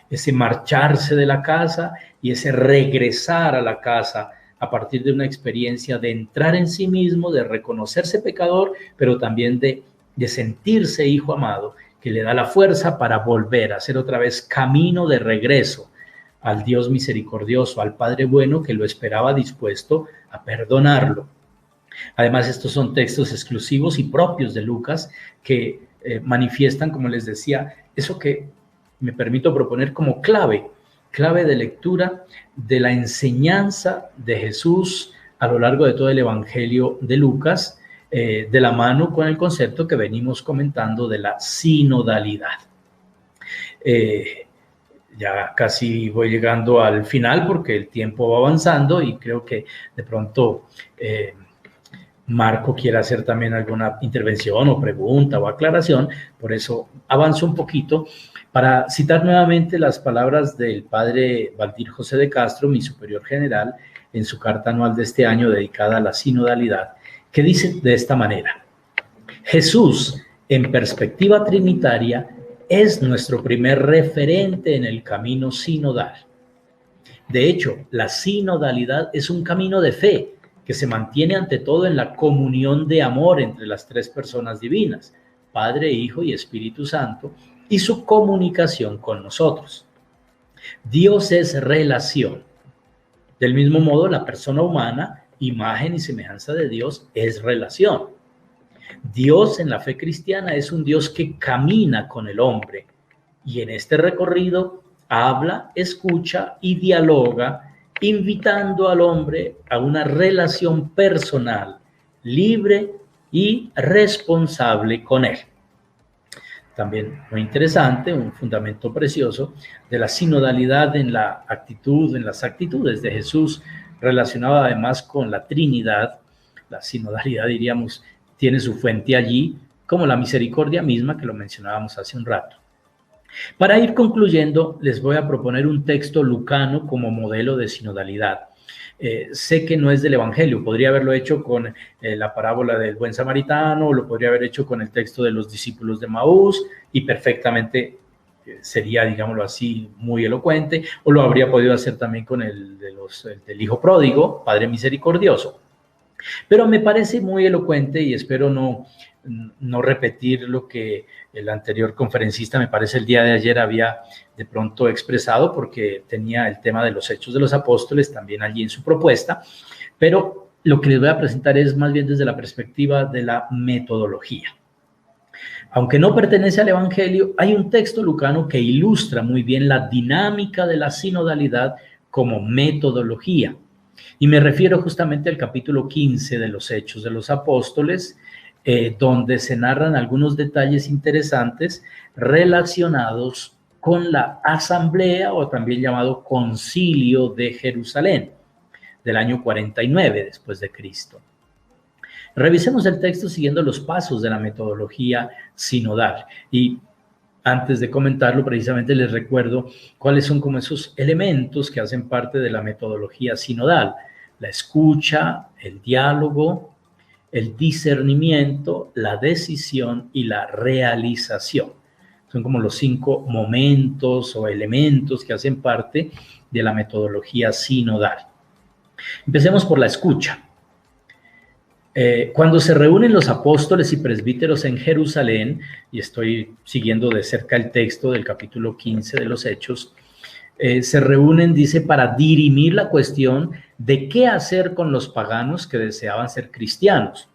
Ese marcharse de la casa y ese regresar a la casa a partir de una experiencia de entrar en sí mismo, de reconocerse pecador, pero también de sentirse hijo amado, que le da la fuerza para volver a hacer otra vez camino de regreso al Dios misericordioso, al Padre bueno que lo esperaba dispuesto a perdonarlo. Además, estos son textos exclusivos y propios de Lucas que manifiestan, como les decía, eso que me permito proponer como clave de lectura de la enseñanza de Jesús a lo largo de todo el Evangelio de Lucas, de la mano con el concepto que venimos comentando de la sinodalidad. Ya casi voy llegando al final porque el tiempo va avanzando y creo que de pronto Marco quiere hacer también alguna intervención o pregunta o aclaración, por eso avanzo un poquito para citar nuevamente las palabras del padre Valdir José de Castro, mi superior general, en su carta anual de este año dedicada a la sinodalidad, que dice de esta manera: Jesús, en perspectiva trinitaria, es nuestro primer referente en el camino sinodal. De hecho, la sinodalidad es un camino de fe que se mantiene ante todo en la comunión de amor entre las tres personas divinas, Padre, Hijo y Espíritu Santo, y su comunicación con nosotros. Dios es relación. Del mismo modo, la persona humana, imagen y semejanza de Dios, es relación. Dios en la fe cristiana es un Dios que camina con el hombre y en este recorrido habla, escucha y dialoga, invitando al hombre a una relación personal, libre y responsable con él. También muy interesante, un fundamento precioso de la sinodalidad en la actitud, en las actitudes de Jesús, relacionado además con la Trinidad. La sinodalidad, diríamos, tiene su fuente allí, como la misericordia misma que lo mencionábamos hace un rato. Para ir concluyendo, les voy a proponer un texto lucano como modelo de sinodalidad. Sé que no es del Evangelio, podría haberlo hecho con la parábola del buen samaritano, o lo podría haber hecho con el texto de los discípulos de Maús, y perfectamente sería, digámoslo así, muy elocuente, o lo habría podido hacer también con el del hijo pródigo, Padre misericordioso. Pero me parece muy elocuente y espero no repetir lo que el anterior conferencista, me parece el día de ayer, había de pronto expresado, porque tenía el tema de los Hechos de los Apóstoles también allí en su propuesta, pero lo que les voy a presentar es más bien desde la perspectiva de la metodología. Aunque no pertenece al Evangelio, hay un texto lucano que ilustra muy bien la dinámica de la sinodalidad como metodología. Y me refiero justamente al capítulo 15 de los Hechos de los Apóstoles, donde se narran algunos detalles interesantes relacionados con la asamblea, o también llamado concilio de Jerusalén, del año 49 después de Cristo. Revisemos el texto siguiendo los pasos de la metodología sinodal. Y antes de comentarlo, precisamente les recuerdo cuáles son como esos elementos que hacen parte de la metodología sinodal: la escucha, el diálogo, el discernimiento, la decisión y la realización. Son como los 5 momentos o elementos que hacen parte de la metodología sinodal. Empecemos por la escucha. Cuando se reúnen los apóstoles y presbíteros en Jerusalén, y estoy siguiendo de cerca el texto del capítulo 15 de los Hechos, se reúnen, dice, para dirimir la cuestión de qué hacer con los paganos que deseaban ser cristianos.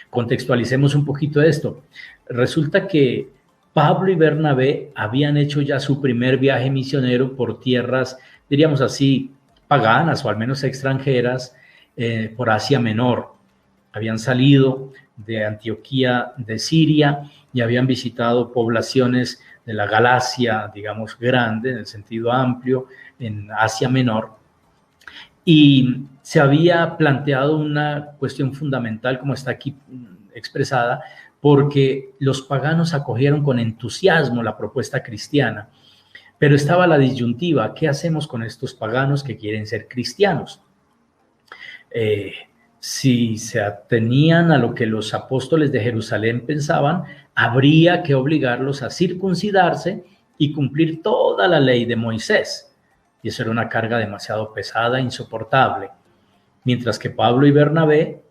Contextualicemos un poquito esto. Resulta que Pablo y Bernabé habían hecho ya su primer viaje misionero por tierras, diríamos así, paganas o al menos extranjeras, por Asia Menor. Habían salido de Antioquía de Siria y habían visitado poblaciones de la Galacia, digamos, grande, en el sentido amplio, en Asia Menor. Y se había planteado una cuestión fundamental, como está aquí expresada, porque los paganos acogieron con entusiasmo la propuesta cristiana. Pero estaba la disyuntiva: ¿qué hacemos con estos paganos que quieren ser cristianos? Si se atenían a lo que los apóstoles de Jerusalén pensaban, habría que obligarlos a circuncidarse y cumplir toda la ley de Moisés. Y eso era una carga demasiado pesada e insoportable. Mientras que Pablo y Bernabé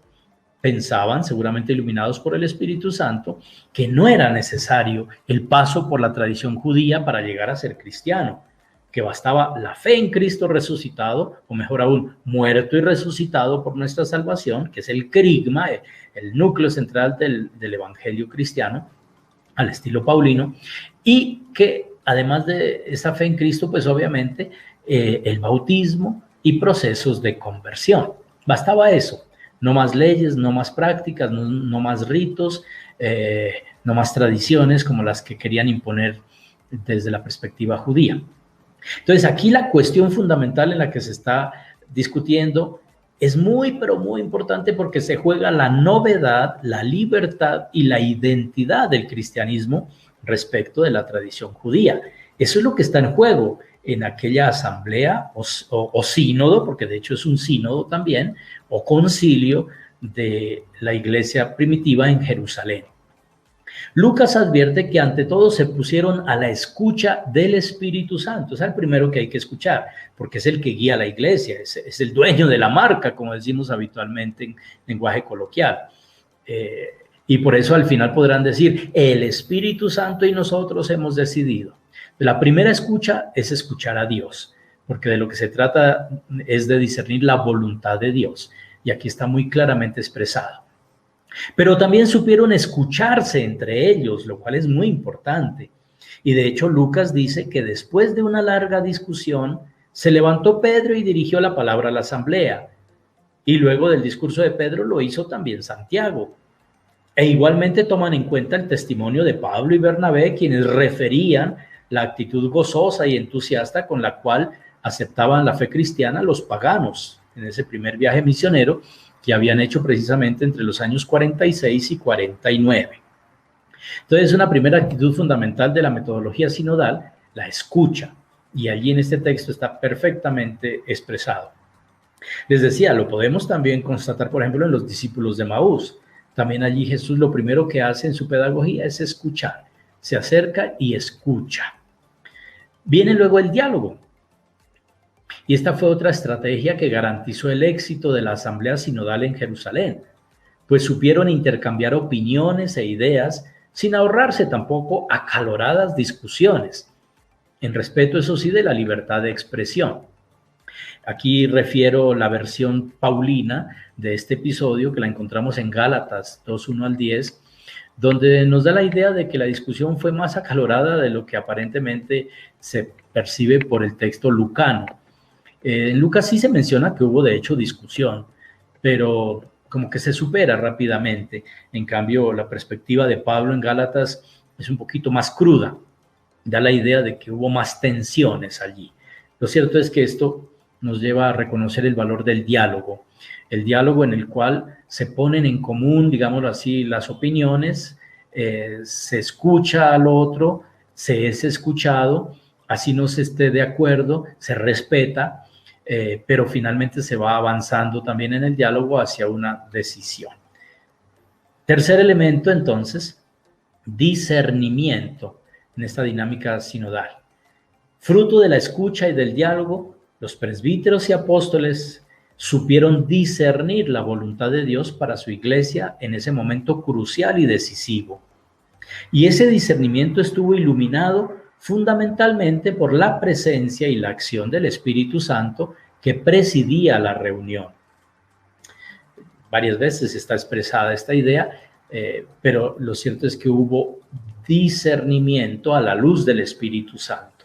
pensaban, seguramente iluminados por el Espíritu Santo, que no era necesario el paso por la tradición judía para llegar a ser cristiano, que bastaba la fe en Cristo resucitado, o mejor aún, muerto y resucitado por nuestra salvación, que es el querigma, el núcleo central del evangelio cristiano, al estilo paulino, y que además de esa fe en Cristo, pues obviamente el bautismo y procesos de conversión. Bastaba eso, no más leyes, no más prácticas, no más ritos, no más tradiciones como las que querían imponer desde la perspectiva judía. Entonces, aquí la cuestión fundamental en la que se está discutiendo es muy, pero muy importante, porque se juega la novedad, la libertad y la identidad del cristianismo respecto de la tradición judía. Eso es lo que está en juego en aquella asamblea o sínodo, porque de hecho es un sínodo también, o concilio de la iglesia primitiva en Jerusalén. Lucas advierte que ante todo se pusieron a la escucha del Espíritu Santo. Es el primero que hay que escuchar, porque es el que guía a la iglesia, es el dueño de la marca, como decimos habitualmente en lenguaje coloquial. Y por eso al final podrán decir: el Espíritu Santo y nosotros hemos decidido. La primera escucha es escuchar a Dios, porque de lo que se trata es de discernir la voluntad de Dios, y aquí está muy claramente expresado. Pero también supieron escucharse entre ellos, lo cual es muy importante. Y de hecho Lucas dice que después de una larga discusión, se levantó Pedro y dirigió la palabra a la asamblea. Y luego del discurso de Pedro lo hizo también Santiago. E igualmente toman en cuenta el testimonio de Pablo y Bernabé, quienes referían la actitud gozosa y entusiasta con la cual aceptaban la fe cristiana los paganos en ese primer viaje misionero que habían hecho precisamente entre los años 46 y 49. Entonces, una primera actitud fundamental de la metodología sinodal, la escucha, y allí en este texto está perfectamente expresado. Les decía, lo podemos también constatar, por ejemplo, en los discípulos de Maús. También allí Jesús lo primero que hace en su pedagogía es escuchar. Se acerca y escucha. Viene luego el diálogo. Y esta fue otra estrategia que garantizó el éxito de la asamblea sinodal en Jerusalén, pues supieron intercambiar opiniones e ideas sin ahorrarse tampoco acaloradas discusiones, en respeto, eso sí, de la libertad de expresión. Aquí refiero la versión paulina de este episodio, que la encontramos en Gálatas 2:1 al 10, donde nos da la idea de que la discusión fue más acalorada de lo que aparentemente se percibe por el texto lucano. En Lucas sí se menciona que hubo de hecho discusión, pero como que se supera rápidamente. En cambio, la perspectiva de Pablo en Gálatas es un poquito más cruda, da la idea de que hubo más tensiones allí. Lo cierto es que esto nos lleva a reconocer el valor del diálogo, el diálogo en el cual se ponen en común, digámoslo así, las opiniones, se escucha al otro, se es escuchado, así no se esté de acuerdo, se respeta, pero finalmente se va avanzando también en el diálogo hacia una decisión. Tercer elemento, entonces, discernimiento en esta dinámica sinodal. Fruto de la escucha y del diálogo, los presbíteros y apóstoles supieron discernir la voluntad de Dios para su iglesia en ese momento crucial y decisivo. Y ese discernimiento estuvo iluminado fundamentalmente por la presencia y la acción del Espíritu Santo que presidía la reunión. varias veces está expresada esta idea, pero lo cierto es que hubo discernimiento a la luz del Espíritu Santo.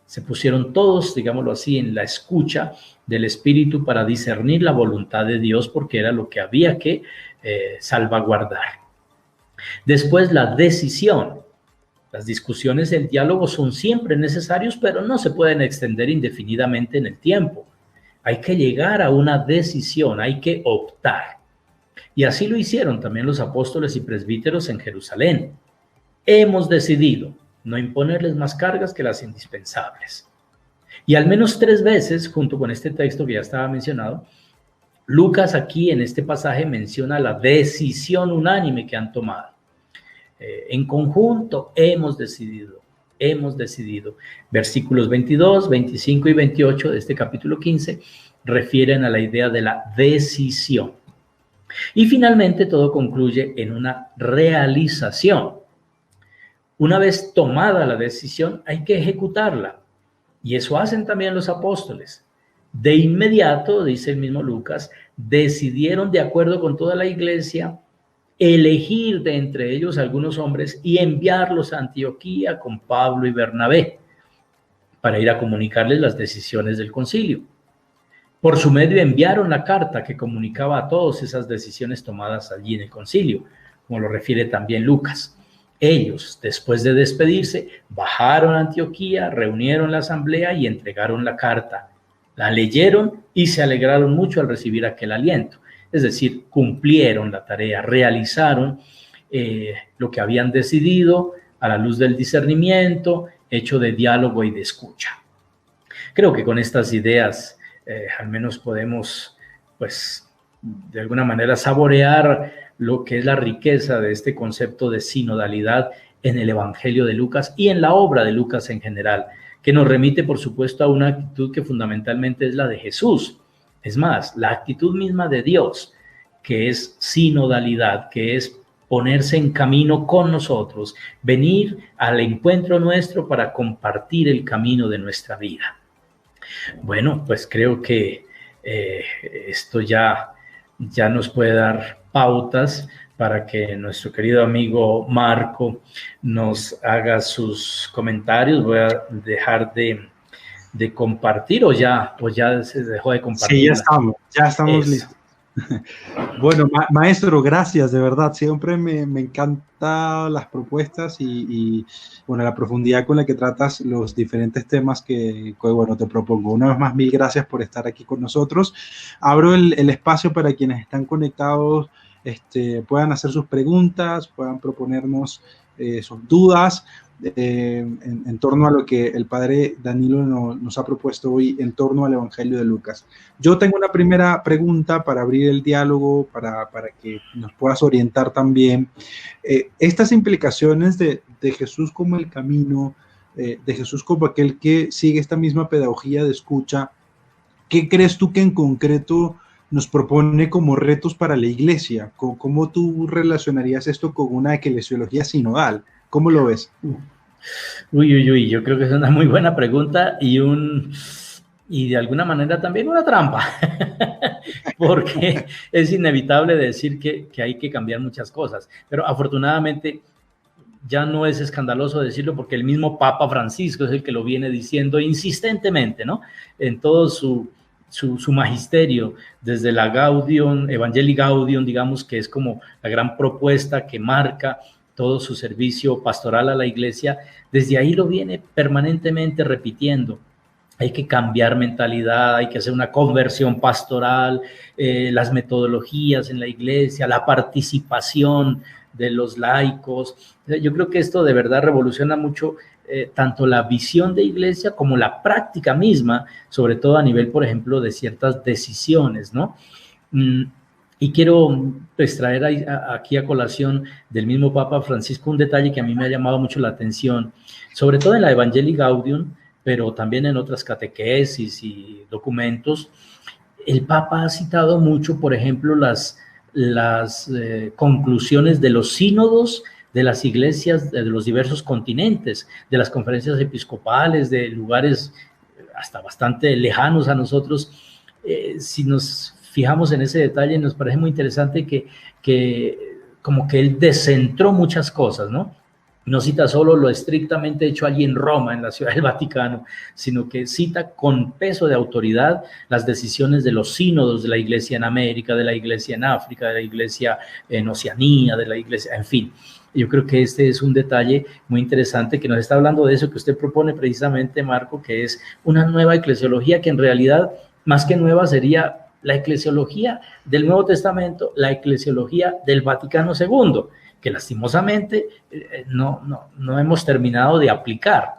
Se pusieron todos, digámoslo así, en la escucha del Espíritu para discernir la voluntad de Dios, porque era lo que había que salvaguardar. Después, la decisión. Las discusiones, el diálogo son siempre necesarios, pero no se pueden extender indefinidamente en el tiempo. Hay que llegar a una decisión, hay que optar. Y así lo hicieron también los apóstoles y presbíteros en Jerusalén. Hemos decidido no imponerles más cargas que las indispensables. Y al menos 3 veces, junto con este texto que ya estaba mencionado, Lucas aquí en este pasaje menciona la decisión unánime que han tomado. En conjunto hemos decidido. Versículos 22, 25 y 28 de este capítulo 15 refieren a la idea de la decisión. Y finalmente todo concluye en una realización. Una vez tomada la decisión, hay que ejecutarla. Y eso hacen también los apóstoles. De inmediato, dice el mismo Lucas, decidieron de acuerdo con toda la iglesia elegir de entre ellos algunos hombres y enviarlos a Antioquía con Pablo y Bernabé para ir a comunicarles las decisiones del concilio. Por su medio enviaron la carta que comunicaba a todos esas decisiones tomadas allí en el concilio, como lo refiere también Lucas. Ellos, después de despedirse, bajaron a Antioquía, reunieron la asamblea y entregaron la carta. La leyeron y se alegraron mucho al recibir aquel aliento. Es decir, cumplieron la tarea, realizaron lo que habían decidido a la luz del discernimiento, hecho de diálogo y de escucha. Creo que con estas ideas al menos podemos, pues, de alguna manera saborear lo que es la riqueza de este concepto de sinodalidad en el Evangelio de Lucas y en la obra de Lucas en general, que nos remite, por supuesto, a una actitud que fundamentalmente es la de Jesús. Es más, la actitud misma de Dios, que es sinodalidad, que es ponerse en camino con nosotros, venir al encuentro nuestro para compartir el camino de nuestra vida. Bueno, pues creo que esto ya nos puede dar pautas para que nuestro querido amigo Marco nos haga sus comentarios. Voy a dejar de compartir o ya se dejó de compartir. Sí, ya estamos listos. Bueno, maestro, gracias, de verdad. Siempre me encantan las propuestas y bueno, la profundidad con la que tratas los diferentes temas que bueno, te propongo. Una vez más, mil gracias por estar aquí con nosotros. Abro el espacio para quienes están conectados, puedan hacer sus preguntas, puedan proponernos sus dudas. En torno a lo que el padre Danilo nos ha propuesto hoy en torno al Evangelio de Lucas. Yo tengo una primera pregunta para abrir el diálogo, para que nos puedas orientar también. Estas implicaciones de Jesús como el camino, de Jesús como aquel que sigue esta misma pedagogía de escucha, ¿qué crees tú que en concreto nos propone como retos para la iglesia? ¿Cómo tú relacionarías esto con una eclesiología sinodal? ¿Cómo lo ves? Uy, yo creo que es una muy buena pregunta y de alguna manera también una trampa, porque es inevitable decir que hay que cambiar muchas cosas, pero afortunadamente ya no es escandaloso decirlo porque el mismo Papa Francisco es el que lo viene diciendo insistentemente, ¿no? En todo su magisterio, desde la Gaudium, Evangelii Gaudium, digamos que es como la gran propuesta que marca todo su servicio pastoral a la iglesia, desde ahí lo viene permanentemente repitiendo. Hay que cambiar mentalidad, hay que hacer una conversión pastoral, las metodologías en la iglesia, la participación de los laicos. Yo creo que esto de verdad revoluciona mucho tanto la visión de iglesia como la práctica misma, sobre todo a nivel, por ejemplo, de ciertas decisiones, ¿no? Y quiero extraer aquí a colación del mismo Papa Francisco un detalle que a mí me ha llamado mucho la atención, sobre todo en la Evangelii Gaudium, pero también en otras catequesis y documentos. El Papa ha citado mucho, por ejemplo, las conclusiones de los sínodos de las iglesias de los diversos continentes, de las conferencias episcopales, de lugares hasta bastante lejanos a nosotros. Si nos fijamos en ese detalle y nos parece muy interesante que como que él descentró muchas cosas, ¿no? No cita solo lo estrictamente hecho allí en Roma, en la Ciudad del Vaticano, sino que cita con peso de autoridad las decisiones de los sínodos de la Iglesia en América, de la Iglesia en África, de la Iglesia en Oceanía, de la Iglesia, en fin. Yo creo que este es un detalle muy interesante que nos está hablando de eso que usted propone precisamente, Marco, que es una nueva eclesiología que en realidad, más que nueva, sería la eclesiología del Nuevo Testamento, la eclesiología del Vaticano II, que lastimosamente no hemos terminado de aplicar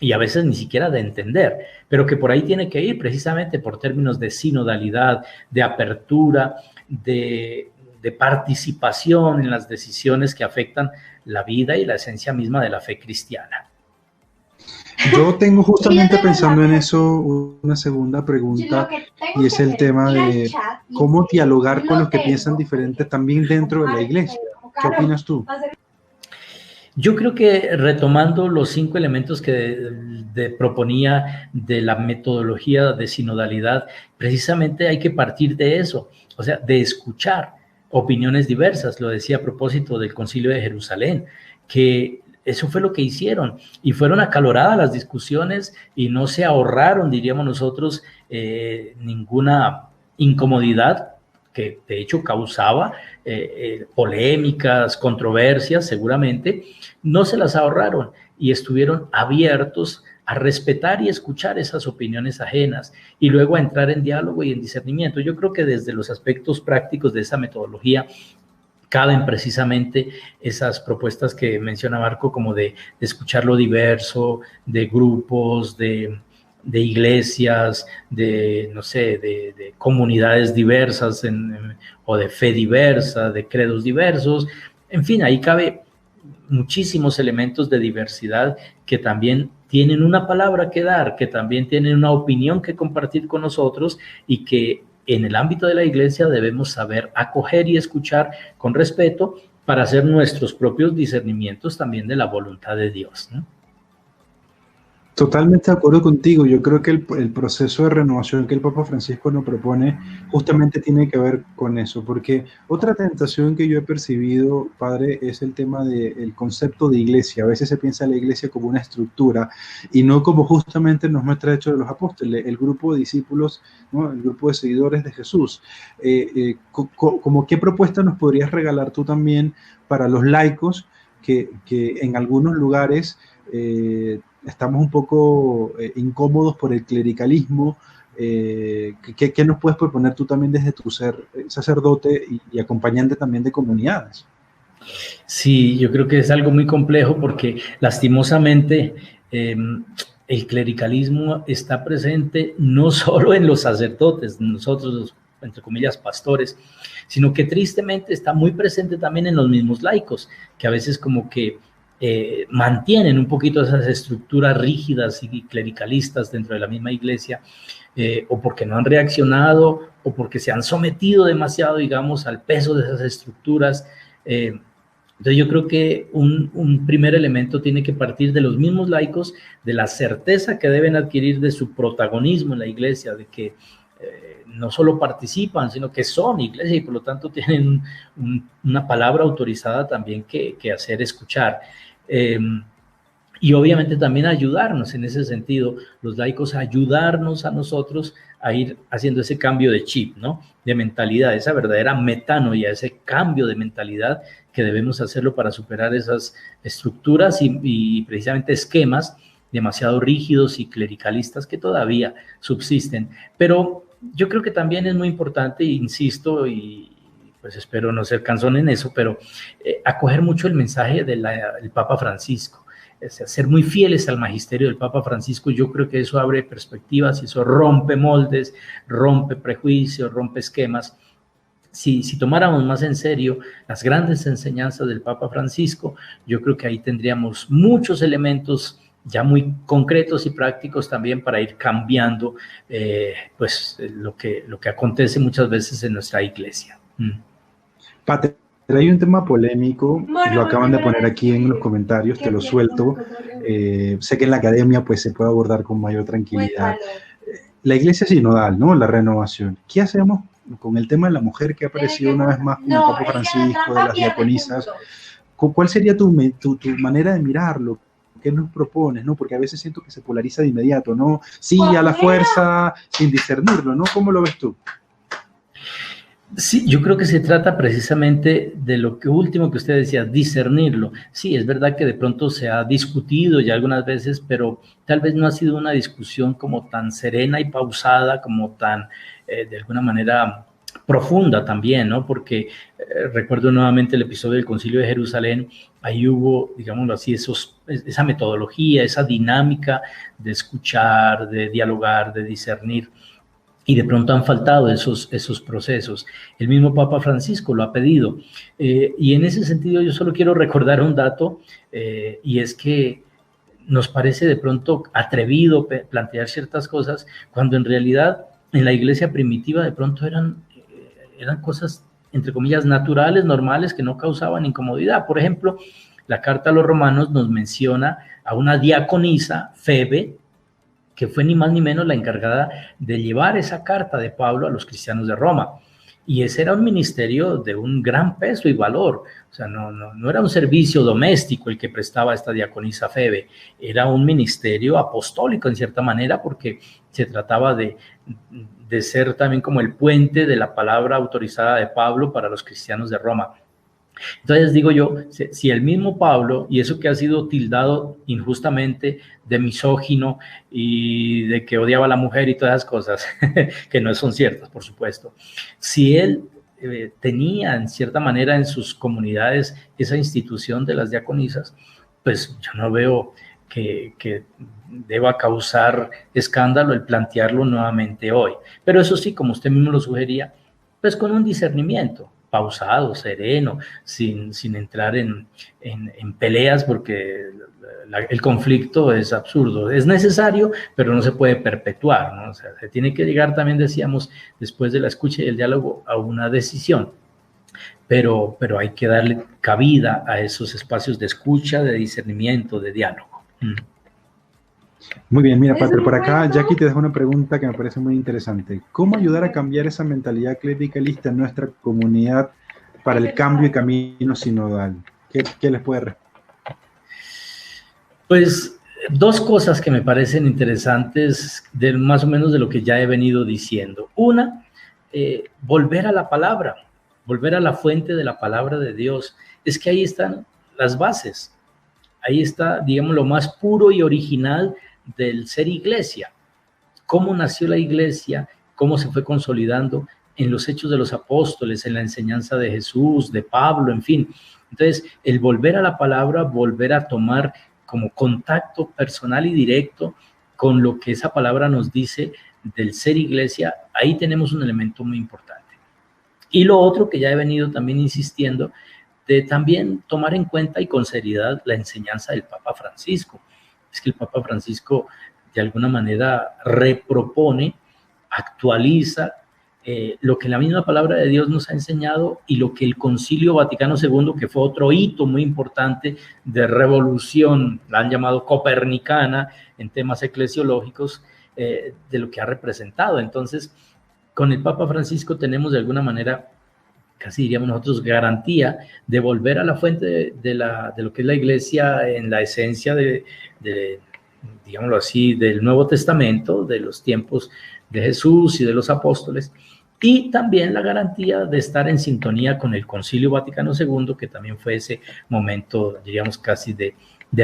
y a veces ni siquiera de entender, pero que por ahí tiene que ir precisamente por términos de sinodalidad, de apertura, de participación en las decisiones que afectan la vida y la esencia misma de la fe cristiana. Yo tengo justamente pensando en eso una segunda pregunta, y es el tema de cómo dialogar con los que piensan diferente también dentro de la iglesia. ¿Qué opinas tú? Yo creo que retomando los 5 elementos que proponía de la metodología de sinodalidad, precisamente hay que partir de eso, o sea, de escuchar opiniones diversas. Lo decía a propósito del Concilio de Jerusalén, que eso fue lo que hicieron y fueron acaloradas las discusiones y no se ahorraron, diríamos nosotros, ninguna incomodidad que de hecho causaba polémicas, controversias seguramente, no se las ahorraron y estuvieron abiertos a respetar y escuchar esas opiniones ajenas y luego a entrar en diálogo y en discernimiento. Yo creo que desde los aspectos prácticos de esa metodología caben precisamente esas propuestas que menciona Marco, como de escuchar lo diverso, de grupos, de iglesias, de, no sé, de comunidades diversas o de fe diversa, de credos diversos. En fin, ahí cabe muchísimos elementos de diversidad que también tienen una palabra que dar, que también tienen una opinión que compartir con nosotros y que en el ámbito de la iglesia debemos saber acoger y escuchar con respeto para hacer nuestros propios discernimientos también de la voluntad de Dios, ¿no? Totalmente de acuerdo contigo. Yo creo que el proceso de renovación que el Papa Francisco nos propone justamente tiene que ver con eso, porque otra tentación que yo he percibido, padre, es el tema del concepto de iglesia. A veces se piensa en la iglesia como una estructura y no como justamente nos muestra Hechos de los Apóstoles, el grupo de discípulos, ¿no? El grupo de seguidores de Jesús. ¿Cómo qué propuesta nos podrías regalar tú también para los laicos que en algunos lugares estamos un poco incómodos por el clericalismo? ¿Qué nos puedes proponer tú también desde tu ser sacerdote y acompañante también de comunidades? Sí, yo creo que es algo muy complejo porque lastimosamente el clericalismo está presente no solo en los sacerdotes, nosotros los, entre comillas, pastores, sino que tristemente está muy presente también en los mismos laicos, que a veces como que mantienen un poquito esas estructuras rígidas y clericalistas dentro de la misma iglesia, o porque no han reaccionado, o porque se han sometido demasiado, digamos, al peso de esas estructuras. Entonces yo creo que un primer elemento tiene que partir de los mismos laicos, de la certeza que deben adquirir de su protagonismo en la iglesia, de que no solo participan, sino que son iglesia y por lo tanto tienen una palabra autorizada también que hacer escuchar. Y obviamente también ayudarnos en ese sentido, los laicos, ayudarnos a nosotros a ir haciendo ese cambio de chip, ¿no? De mentalidad, esa verdadera metanoia, ese cambio de mentalidad que debemos hacerlo para superar esas estructuras y precisamente esquemas demasiado rígidos y clericalistas que todavía subsisten. Pero yo creo que también es muy importante, insisto, y pues espero no ser cansón en eso, pero acoger mucho el mensaje del Papa Francisco, ser muy fieles al magisterio del Papa Francisco. Yo creo que eso abre perspectivas y eso rompe moldes, rompe prejuicios, rompe esquemas. Si tomáramos más en serio las grandes enseñanzas del Papa Francisco, yo creo que ahí tendríamos muchos elementos ya muy concretos y prácticos también para ir cambiando pues lo que acontece muchas veces en nuestra iglesia. Pater, hay un tema polémico, lo acaban de poner aquí en los comentarios, te lo suelto. Sé que en la academia pues se puede abordar con mayor tranquilidad. La iglesia sinodal, ¿no? La renovación. ¿Qué hacemos con el tema de la mujer que ha aparecido una vez más con el Papa Francisco, de las diaconisas, ¿cuál sería tu manera de mirarlo? ¿Qué nos propones? ¿No? Porque a veces siento que se polariza de inmediato, ¿no? Sí, a la fuerza, sin discernirlo, ¿no? ¿Cómo lo ves tú? Sí, yo creo que se trata precisamente de lo que último que usted decía, discernirlo. Sí, es verdad que de pronto se ha discutido ya algunas veces, pero tal vez no ha sido una discusión como tan serena y pausada, como tan, de alguna manera, profunda también, ¿no? Porque recuerdo nuevamente el episodio del Concilio de Jerusalén, ahí hubo, digámoslo así, esa metodología, esa dinámica de escuchar, de dialogar, de discernir. Y de pronto han faltado esos procesos. El mismo Papa Francisco lo ha pedido. Y en ese sentido yo solo quiero recordar un dato, y es que nos parece de pronto atrevido plantear ciertas cosas, cuando en realidad en la iglesia primitiva de pronto eran cosas, entre comillas, naturales, normales, que no causaban incomodidad. Por ejemplo, la carta a los romanos nos menciona a una diaconisa, Febe, que fue ni más ni menos la encargada de llevar esa carta de Pablo a los cristianos de Roma. Y ese era un ministerio de un gran peso y valor. O sea, no era un servicio doméstico el que prestaba esta diaconisa Febe, era un ministerio apostólico en cierta manera, porque se trataba de ser también como el puente de la palabra autorizada de Pablo para los cristianos de Roma. Entonces digo yo, si el mismo Pablo, y eso que ha sido tildado injustamente de misógino y de que odiaba a la mujer y todas esas cosas, que no son ciertas, por supuesto, si él tenía en cierta manera en sus comunidades esa institución de las diaconisas, pues yo no veo que deba causar escándalo el plantearlo nuevamente hoy. Pero eso sí, como usted mismo lo sugería, pues con un discernimiento pausado, sereno, sin entrar en peleas, porque el conflicto es absurdo. Es necesario, pero no se puede perpetuar, ¿no? O sea, se tiene que llegar, también decíamos, después de la escucha y el diálogo, a una decisión. Pero hay que darle cabida a esos espacios de escucha, de discernimiento, de diálogo. Muy bien, mira, Pater, por acá Jackie te deja una pregunta que me parece muy interesante. ¿Cómo ayudar a cambiar esa mentalidad clericalista en nuestra comunidad para el cambio y camino sinodal? ¿Qué les puede responder? Pues dos cosas que me parecen interesantes, más o menos de lo que ya he venido diciendo. Una, volver a la palabra, volver a la fuente de la palabra de Dios. Es que ahí están las bases. Ahí está, digamos, lo más puro y original del ser iglesia. Cómo nació la iglesia, cómo se fue consolidando en los hechos de los apóstoles, en la enseñanza de Jesús, de Pablo, en fin. Entonces, el volver a la palabra, volver a tomar como contacto personal y directo con lo que esa palabra nos dice del ser iglesia, ahí tenemos un elemento muy importante. Y lo otro que ya he venido también insistiendo, de también tomar en cuenta y con seriedad la enseñanza del Papa Francisco. Es que el Papa Francisco de alguna manera repropone, actualiza lo que la misma palabra de Dios nos ha enseñado y lo que el Concilio Vaticano II, que fue otro hito muy importante de revolución, la han llamado copernicana en temas eclesiológicos, de lo que ha representado. Entonces, con el Papa Francisco tenemos de alguna manera, casi diríamos nosotros, garantía de volver a la fuente de lo que es la iglesia en la esencia de, digámoslo así, del Nuevo Testamento, de los tiempos de Jesús y de los apóstoles, y también la garantía de estar en sintonía con el Concilio Vaticano II, que también fue ese momento, diríamos, casi de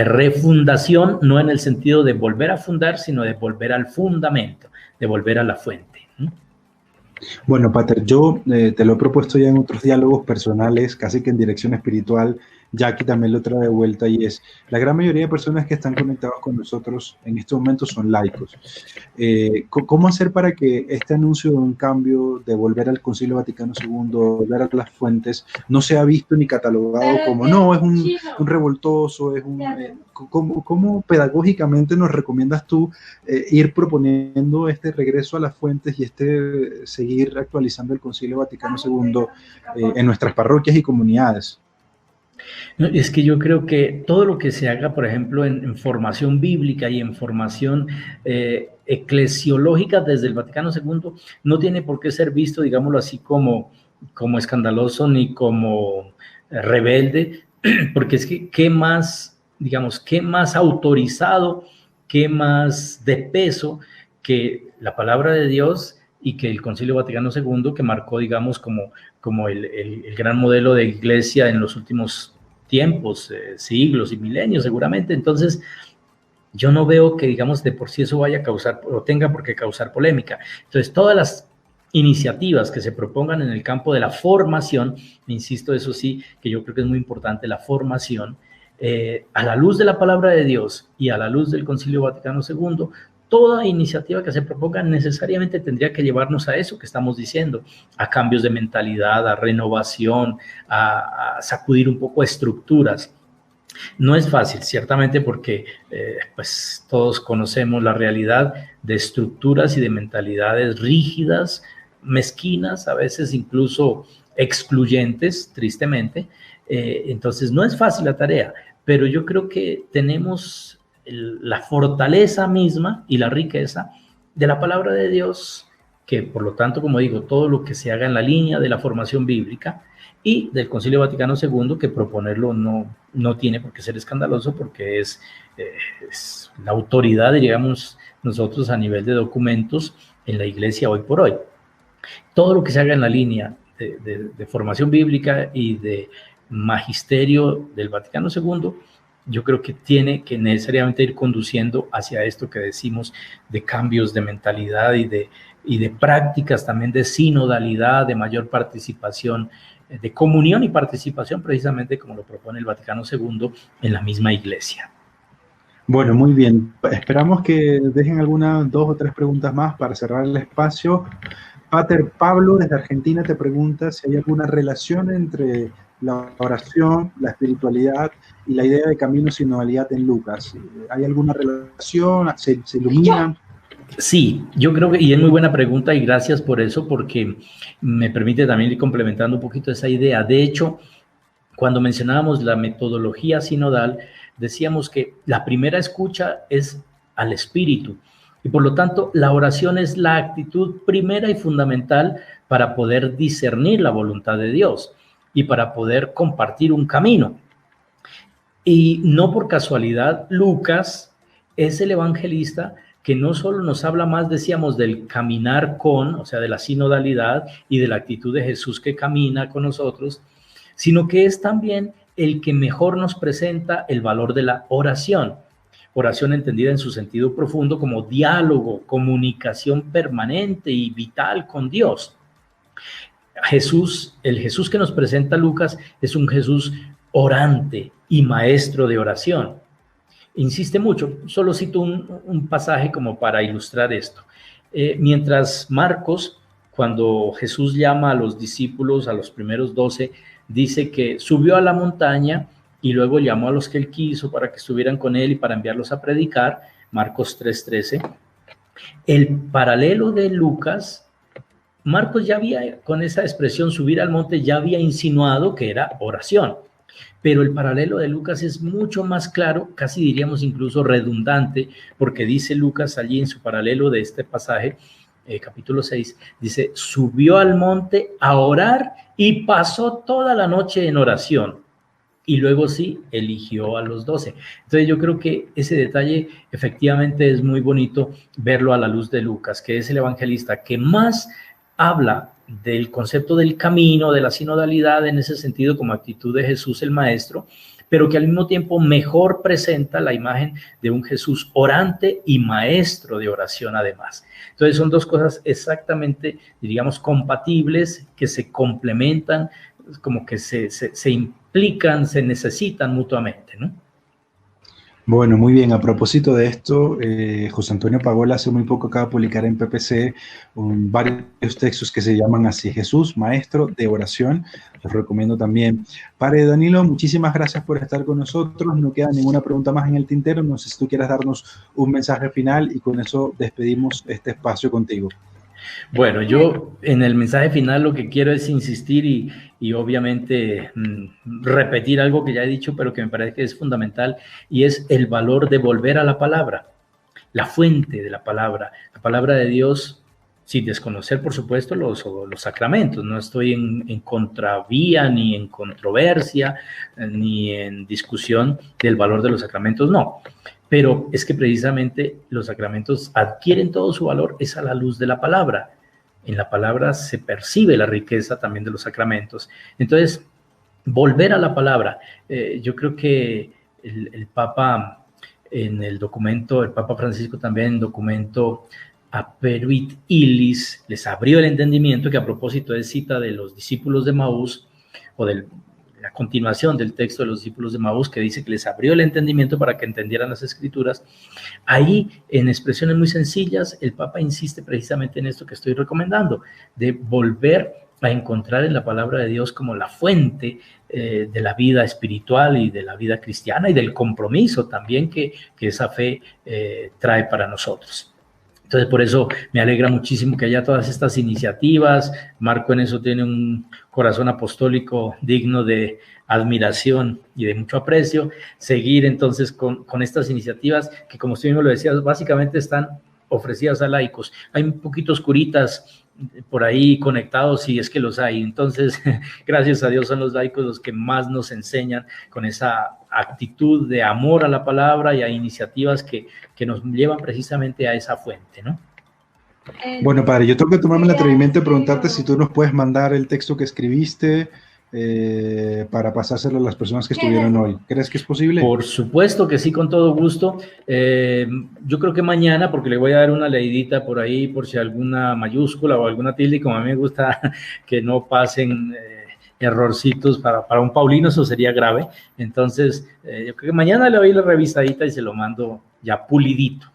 refundación, no en el sentido de volver a fundar, sino de volver al fundamento, de volver a la fuente. Bueno, Pater, yo te lo he propuesto ya en otros diálogos personales, casi que en dirección espiritual. Jackie también lo trae de vuelta, y es, la gran mayoría de personas que están conectados con nosotros en estos momentos son laicos. ¿Cómo hacer para que este anuncio de un cambio, de volver al Concilio Vaticano II, volver a las fuentes, no sea visto ni catalogado como, no, es un revoltoso, es un... ¿Cómo pedagógicamente nos recomiendas tú ir proponiendo este regreso a las fuentes y seguir actualizando el Concilio Vaticano II en nuestras parroquias y comunidades? No, es que yo creo que todo lo que se haga, por ejemplo, en formación bíblica y en formación eclesiológicas desde el Vaticano II no tiene por qué ser visto, digámoslo así, como escandaloso ni como rebelde, porque es que qué más, digamos, qué más autorizado, qué más de peso que la palabra de Dios y que el Concilio Vaticano II, que marcó, digamos, como el gran modelo de iglesia en los últimos tiempos, siglos y milenios seguramente. Entonces, yo no veo que, digamos, de por sí eso vaya a causar o tenga por qué causar polémica. Entonces, todas las iniciativas que se propongan en el campo de la formación, insisto, eso sí, que yo creo que es muy importante, la formación, a la luz de la palabra de Dios y a la luz del Concilio Vaticano II, toda iniciativa que se proponga necesariamente tendría que llevarnos a eso que estamos diciendo, a cambios de mentalidad, a renovación, a sacudir un poco estructuras. No es fácil, ciertamente, porque pues todos conocemos la realidad de estructuras y de mentalidades rígidas, mezquinas, a veces incluso excluyentes, tristemente. Entonces, no es fácil la tarea, pero yo creo que tenemos la fortaleza misma y la riqueza de la palabra de Dios, que por lo tanto, como digo, todo lo que se haga en la línea de la formación bíblica y del Concilio Vaticano II, que proponerlo no tiene por qué ser escandaloso, porque es la autoridad, diríamos nosotros, a nivel de documentos en la Iglesia hoy por hoy. Todo lo que se haga en la línea de formación bíblica y de magisterio del Vaticano II, yo creo que tiene que necesariamente ir conduciendo hacia esto que decimos de cambios de mentalidad y de prácticas también de sinodalidad, de mayor participación, de comunión y participación, precisamente como lo propone el Vaticano II en la misma Iglesia. Bueno, muy bien. Esperamos que dejen algunas 2 o 3 preguntas más para cerrar el espacio. Pater Pablo, desde Argentina, te pregunta si hay alguna relación entre la oración, la espiritualidad y la idea de camino sinodalidad en Lucas. ¿Hay alguna relación? ¿Se iluminan? Sí, yo creo que, y es muy buena pregunta y gracias por eso, porque me permite también ir complementando un poquito esa idea. De hecho, cuando mencionábamos la metodología sinodal, decíamos que la primera escucha es al Espíritu y por lo tanto la oración es la actitud primera y fundamental para poder discernir la voluntad de Dios y para poder compartir un camino. Y no por casualidad, Lucas es el evangelista que no solo nos habla más, decíamos, del caminar con, o sea, de la sinodalidad y de la actitud de Jesús que camina con nosotros, sino que es también el que mejor nos presenta el valor de la oración. Oración entendida en su sentido profundo como diálogo, comunicación permanente y vital con Dios. El Jesús que nos presenta Lucas es un Jesús orante y maestro de oración. Insiste mucho, solo cito un pasaje como para ilustrar esto. Mientras Marcos, cuando Jesús llama a los discípulos, a los primeros 12, dice que subió a la montaña y luego llamó a los que él quiso para que estuvieran con él y para enviarlos a predicar, Marcos 3:13. El paralelo de Lucas, Marcos ya había, con esa expresión subir al monte, ya había insinuado que era oración. Pero el paralelo de Lucas es mucho más claro, casi diríamos incluso redundante, porque dice Lucas allí en su paralelo de este pasaje, capítulo 6, dice, subió al monte a orar y pasó toda la noche en oración. Y luego sí, eligió a los 12. Entonces yo creo que ese detalle efectivamente es muy bonito verlo a la luz de Lucas, que es el evangelista que más habla del concepto del camino, de la sinodalidad en ese sentido como actitud de Jesús el Maestro, pero que al mismo tiempo mejor presenta la imagen de un Jesús orante y maestro de oración además. Entonces son dos cosas exactamente, diríamos, compatibles, que se complementan, como que se implican, se necesitan mutuamente, ¿no? Bueno, muy bien. A propósito de esto, José Antonio Pagola hace muy poco acaba de publicar en PPC varios textos que se llaman así, Jesús, Maestro de Oración. Los recomiendo también. Padre Danilo, muchísimas gracias por estar con nosotros. No queda ninguna pregunta más en el tintero. No sé si tú quieras darnos un mensaje final y con eso despedimos este espacio contigo. Bueno, yo en el mensaje final lo que quiero es insistir y obviamente repetir algo que ya he dicho, pero que me parece que es fundamental, y es el valor de volver a la palabra. la fuente de la palabra de Dios, sin desconocer, por supuesto, los sacramentos. No estoy en contravía, ni en controversia, ni en discusión del valor de los sacramentos, no. Pero es que precisamente los sacramentos adquieren todo su valor, es a la luz de la palabra. En la palabra se percibe la riqueza también de los sacramentos. Entonces, volver a la palabra. Yo creo que el Papa, en el documento, el Papa Francisco también en el documento Aperuit Illis, les abrió el entendimiento, que a propósito es cita de los discípulos de Maús, o de la continuación del texto de los discípulos de Maús, que dice que les abrió el entendimiento para que entendieran las Escrituras. Ahí, en expresiones muy sencillas, el Papa insiste precisamente en esto que estoy recomendando, de volver a encontrar en la palabra de Dios como la fuente de la vida espiritual y de la vida cristiana y del compromiso también que esa fe trae para nosotros. Entonces, por eso me alegra muchísimo que haya todas estas iniciativas. Marco en eso tiene un corazón apostólico digno de admiración y de mucho aprecio. Seguir entonces con estas iniciativas que, como usted mismo lo decía, básicamente están ofrecidas a laicos. Hay un poquitos curitas por ahí conectados, si es que los hay. Entonces, gracias a Dios son los laicos los que más nos enseñan con esa actitud de amor a la palabra y a iniciativas que nos llevan precisamente a esa fuente, ¿no? Bueno, padre, yo tengo que tomarme el atrevimiento de preguntarte si tú nos puedes mandar el texto que escribiste para pasárselo a las personas que estuvieron hoy. ¿Crees que es posible? Por supuesto que sí, con todo gusto. Yo creo que mañana, porque le voy a dar una leidita por ahí, por si alguna mayúscula o alguna tilde, como a mí me gusta que no pasen errorcitos para un paulino, eso sería grave. Entonces, yo creo que mañana le doy la revisadita y se lo mando ya pulidito.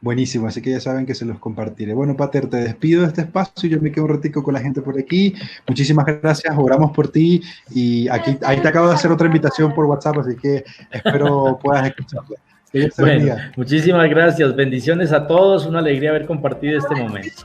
Buenísimo, así que ya saben que se los compartiré. Bueno, Pater, te despido de este espacio y yo me quedo un ratico con la gente por aquí. Muchísimas gracias, oramos por ti y ahí te acabo de hacer otra invitación por WhatsApp, así que espero puedas escucharla. Bueno, muchísimas gracias, bendiciones a todos, una alegría haber compartido este momento.